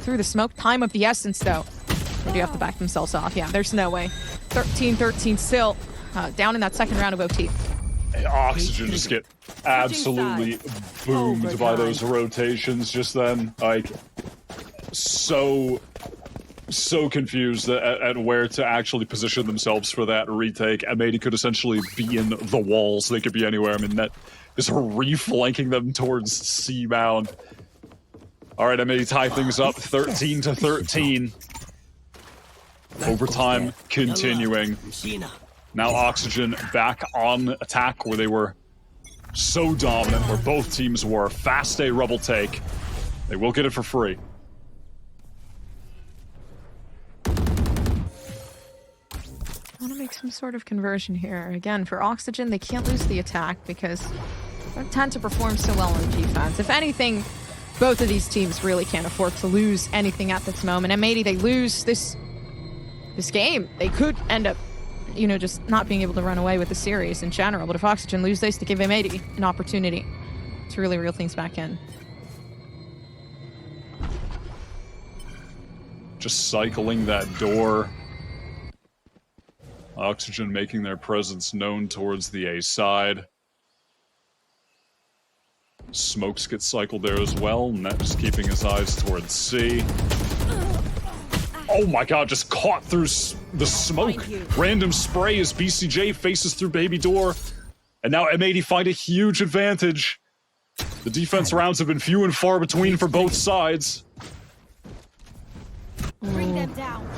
through the smoke. Time of the essence, though. They do have to back themselves off. Yeah, there's no way. 13-13 still, down in that second round of OT. Oxygen just get absolutely boomed by those rotations just then. Like, so confused at where to actually position themselves for that retake. M80 could essentially be in the walls. They could be anywhere. I mean, Net is reflanking them towards C-bound. All right, M80 tie things up 13-13. Overtime continuing. Now Oxygen back on attack where they were so dominant, where both teams were. Fast A rubble take. They will get it for free. make some sort of conversion here. Again, for Oxygen, they can't lose the attack because they tend to perform so well on the defense. If anything, both of these teams really can't afford to lose anything at this moment. M80, they lose this game, they could end up, you know, just not being able to run away with the series in general. But if Oxygen lose this, to give M80 an opportunity to really reel things back in. Just cycling that door. Oxygen making their presence known towards the A side. Smokes get cycled there as well. Net just keeping his eyes towards C. Oh my god, just caught through the smoke. Random spray as BCJ faces through baby door. And now M80 find a huge advantage. The defense rounds have been few and far between for both sides. Bring them down.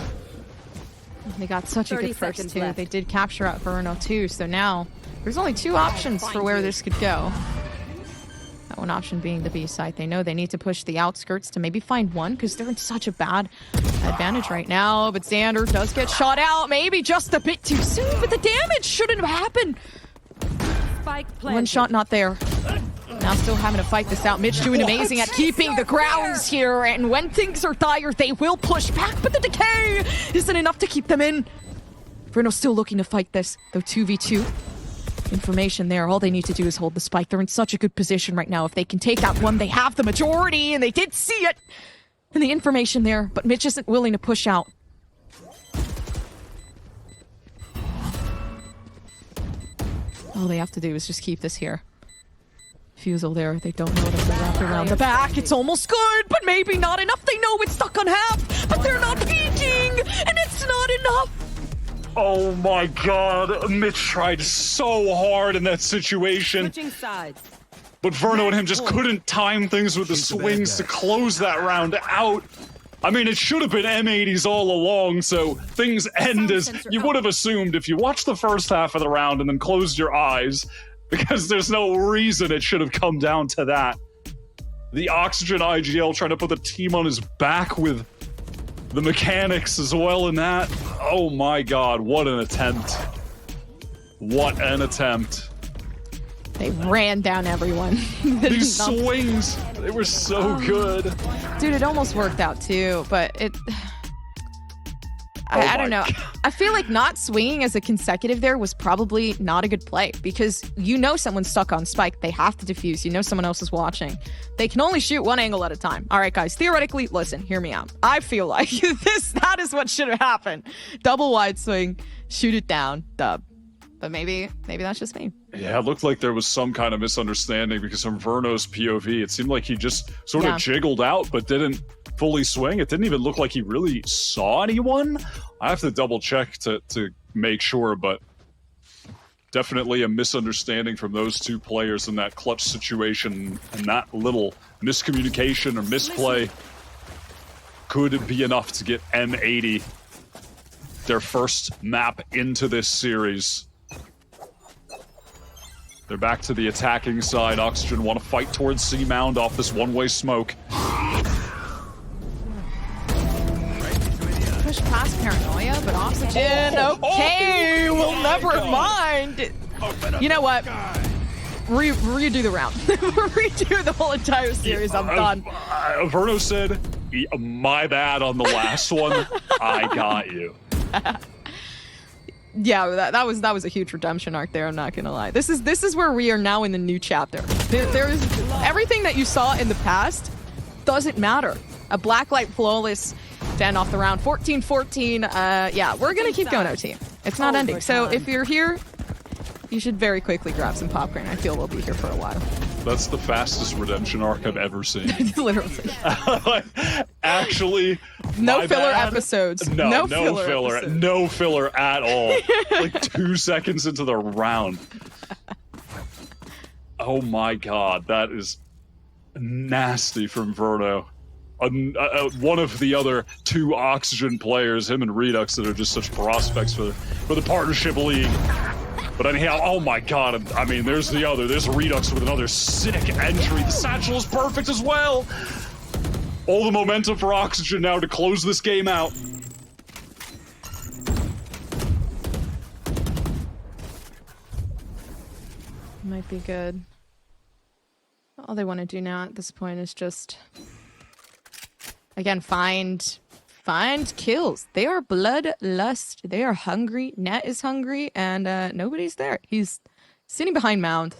They got such a good first two. left. They did capture out Verno too, so now there's only two options for where this could go. That one option being the B side. They know they need to push the outskirts to maybe find one because they're in such a bad advantage right now. But Xander does get shot out, maybe just a bit too soon, but the damage shouldn't have happened. Spike One planted. shot not there. Now still having to fight this out. Mitch doing amazing at keeping the grounds here, and when things are dire, they will push back, but the decay isn't enough to keep them in. Verno still looking to fight this, though 2v2. Information there, all they need to do is hold the spike. They're in such a good position right now. If they can take that one, they have the majority, and they did see it. And the information there, but Mitch isn't willing to push out. All they have to do is just keep this here. Fusel there, they don't know that they're wrapped around the back. It's almost good, but maybe not enough. They know it's stuck on half, but they're not peeking, and it's not enough. Oh my god, Mitch tried so hard in that situation. Switching sides. But Verno and him just couldn't time things with the swings to close that round out. I mean, it should have been M80s all along, so things end as you would have assumed if you watched the first half of the round and then closed your eyes, because there's no reason it should have come down to that. The Oxygen IGL trying to put the team on his back with the mechanics as well in that. Oh my god, what an attempt. What an attempt. They ran down everyone. These swings, they were so good. Dude, it almost worked out too, but it... I don't know. I feel like not swinging as a consecutive there was probably not a good play because you know someone's stuck on spike. They have to defuse. You know someone else is watching. They can only shoot one angle at a time. All right, guys, theoretically, listen, hear me out. I feel like that is what should have happened. Double wide swing, shoot it down, dub. But maybe that's just me. Yeah, it looked like there was some kind of misunderstanding because from Verno's POV, it seemed like he just sort of jiggled out but didn't fully swing. It didn't even look like he really saw anyone. I have to double check to make sure, but definitely a misunderstanding from those two players in that clutch situation, and that little miscommunication or misplay could be enough to get M80 their first map into this series. They're back to the attacking side. Oxygen want to fight towards C-Mound off this one-way smoke. Push past Paranoia, but Oxygen, okay, we'll never mind. You know what? Redo the round. Redo the whole entire series. I'm done. Verno said, my bad on the last one. I got you. Yeah, that was a huge redemption arc there. I'm not gonna lie. This is where we are now in the new chapter. There is everything that you saw in the past doesn't matter. A blacklight flawless to end off the round. 14-14. Yeah, we're gonna keep going, OT. It's not ending. So if you're here, you should very quickly grab some popcorn. I feel we'll be here for a while. That's the fastest redemption arc I've ever seen. Literally. Actually, no filler episodes. No filler at all. Like 2 seconds into the round. Oh my god, that is nasty from Verno. One of the other two Oxygen players, him and Redux, that are just such prospects for the partnership league. But anyhow, oh my god, I mean, there's Redux with another sick entry. The satchel is perfect as well. All the momentum for Oxygen now to close this game out. would be good. All they want to do now at this point is just, again, find kills. They are bloodlust. They are hungry. Net is hungry, and nobody's there. He's sitting behind mound,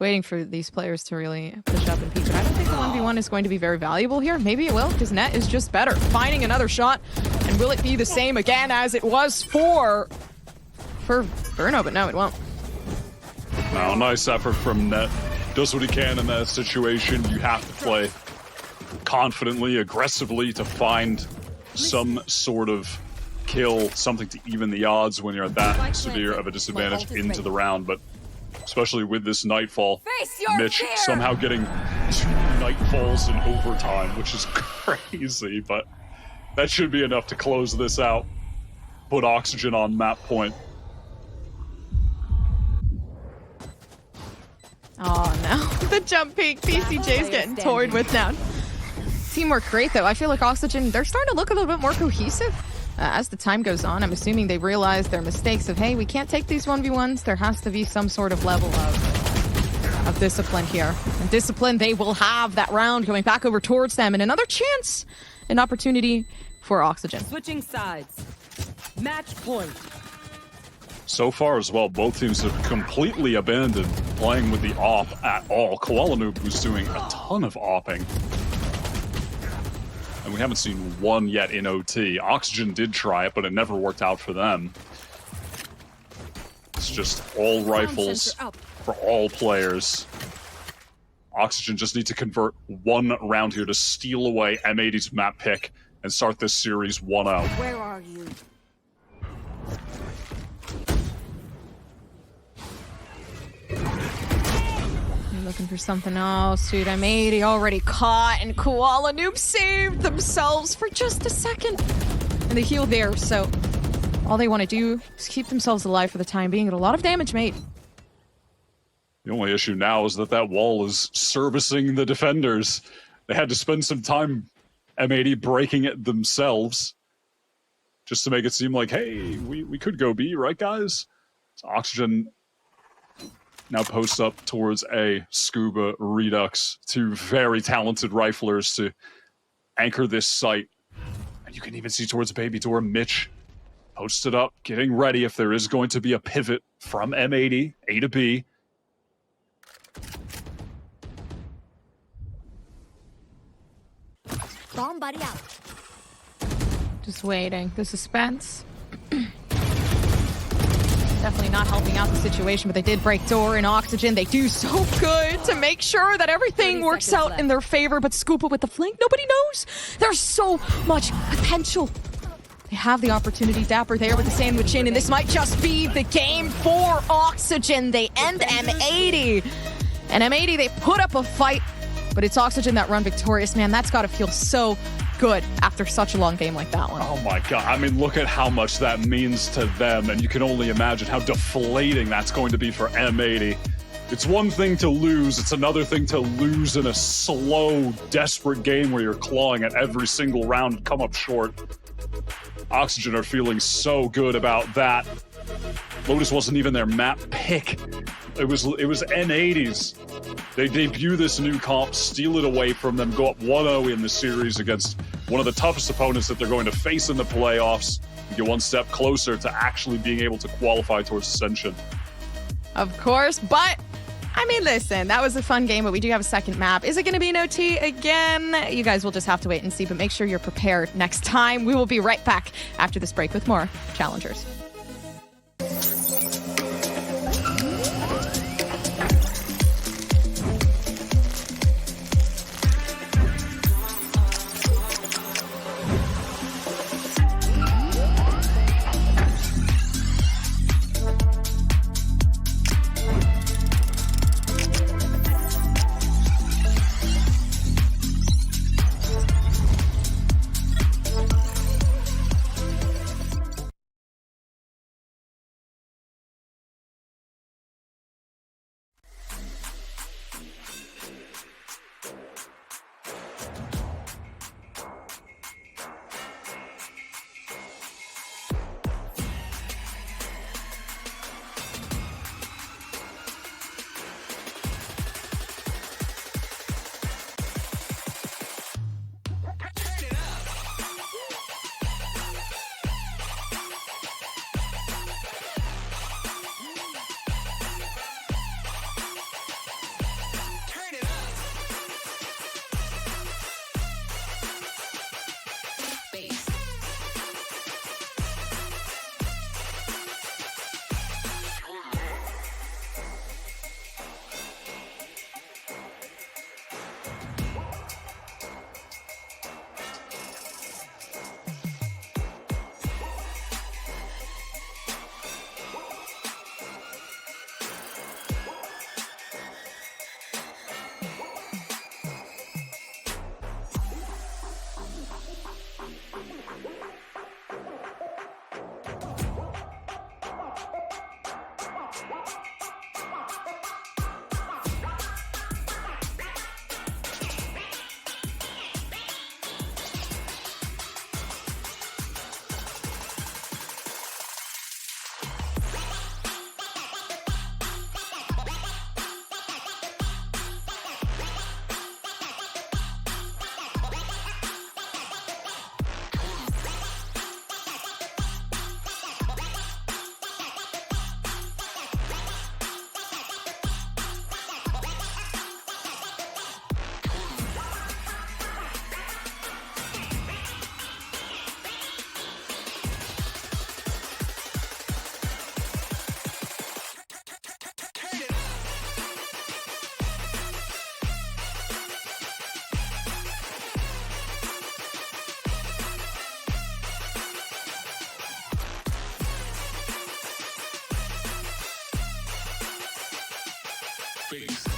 waiting for these players to really push up and peek. But I don't think the 1v1 is going to be very valuable here. Maybe it will, because Net is just better. Finding another shot, and will it be the same again as it was for Burno? But no, it won't. Now, nice effort from Net. Does what he can in that situation. You have to play confidently, aggressively to find some sort of kill, something to even the odds when you're at that severe of a disadvantage into the round. But especially with this Nightfall, Mitch somehow getting 2 Nightfalls in overtime, which is crazy, but that should be enough to close this out. Put Oxygen on map point. Oh no, the jump peak. PCJ's getting toyed with now. Teamwork great though. I feel like Oxygen, they're starting to look a little bit more cohesive as the time goes on. I'm assuming they realize their mistakes of, hey, we can't take these 1v1s. There has to be some sort of level of discipline here. And discipline they will have that round going back over towards them. And another chance, an opportunity for Oxygen. Switching sides. Match point. So far as well, both teams have completely abandoned playing with the op at all. Koala Noob, who's doing a ton of opping. And we haven't seen one yet in OT. Oxygen did try it, but it never worked out for them. It's just all rifles for all players. Oxygen just need to convert one round here to steal away M80's map pick and start this series 1-0. Where are you? Looking for something else. Dude, M80 already caught, and Koala Noob saved themselves for just a second. And they heal there, so all they want to do is keep themselves alive for the time being. And a lot of damage made. The only issue now is that that wall is servicing the defenders. They had to spend some time, M80, breaking it themselves. Just to make it seem like, hey, we could go B, right, guys? So Oxygen now posts up towards A. Scuba, Redux, 2 very talented riflers to anchor this site. And you can even see towards Baby Door, Mitch posted up, getting ready if there is going to be a pivot from M80, A to B. Bomb buddy out. Just waiting. The suspense. Definitely not helping out the situation, but they did break door in Oxygen. They do so good to make sure that everything works out in their favor, but Scuba with the flank, nobody knows. There's so much potential. They have the opportunity. Dapper there with the sandwich in, and this might just be the game for Oxygen. They end M80. And M80, they put up a fight, but it's Oxygen that run victorious. Man, that's got to feel so good after such a long game like that one. Oh my god, I mean, look at how much that means to them, and you can only imagine how deflating that's going to be for M80. It's one thing to lose, it's another thing to lose in a slow, desperate game where you're clawing at every single round and come up short. Oxygen are feeling so good about that. Lotus wasn't even their map pick. It was N80's. They debut this new comp, steal it away from them, go up 1-0 in the series against one of the toughest opponents that they're going to face in the playoffs, and get one step closer to actually being able to qualify towards Ascension. Of course, but I mean, listen, that was a fun game, but we do have a second map. Is it going to be an OT again? You guys will just have to wait and see, but make sure you're prepared next time. We will be right back after this break with more Challengers. face.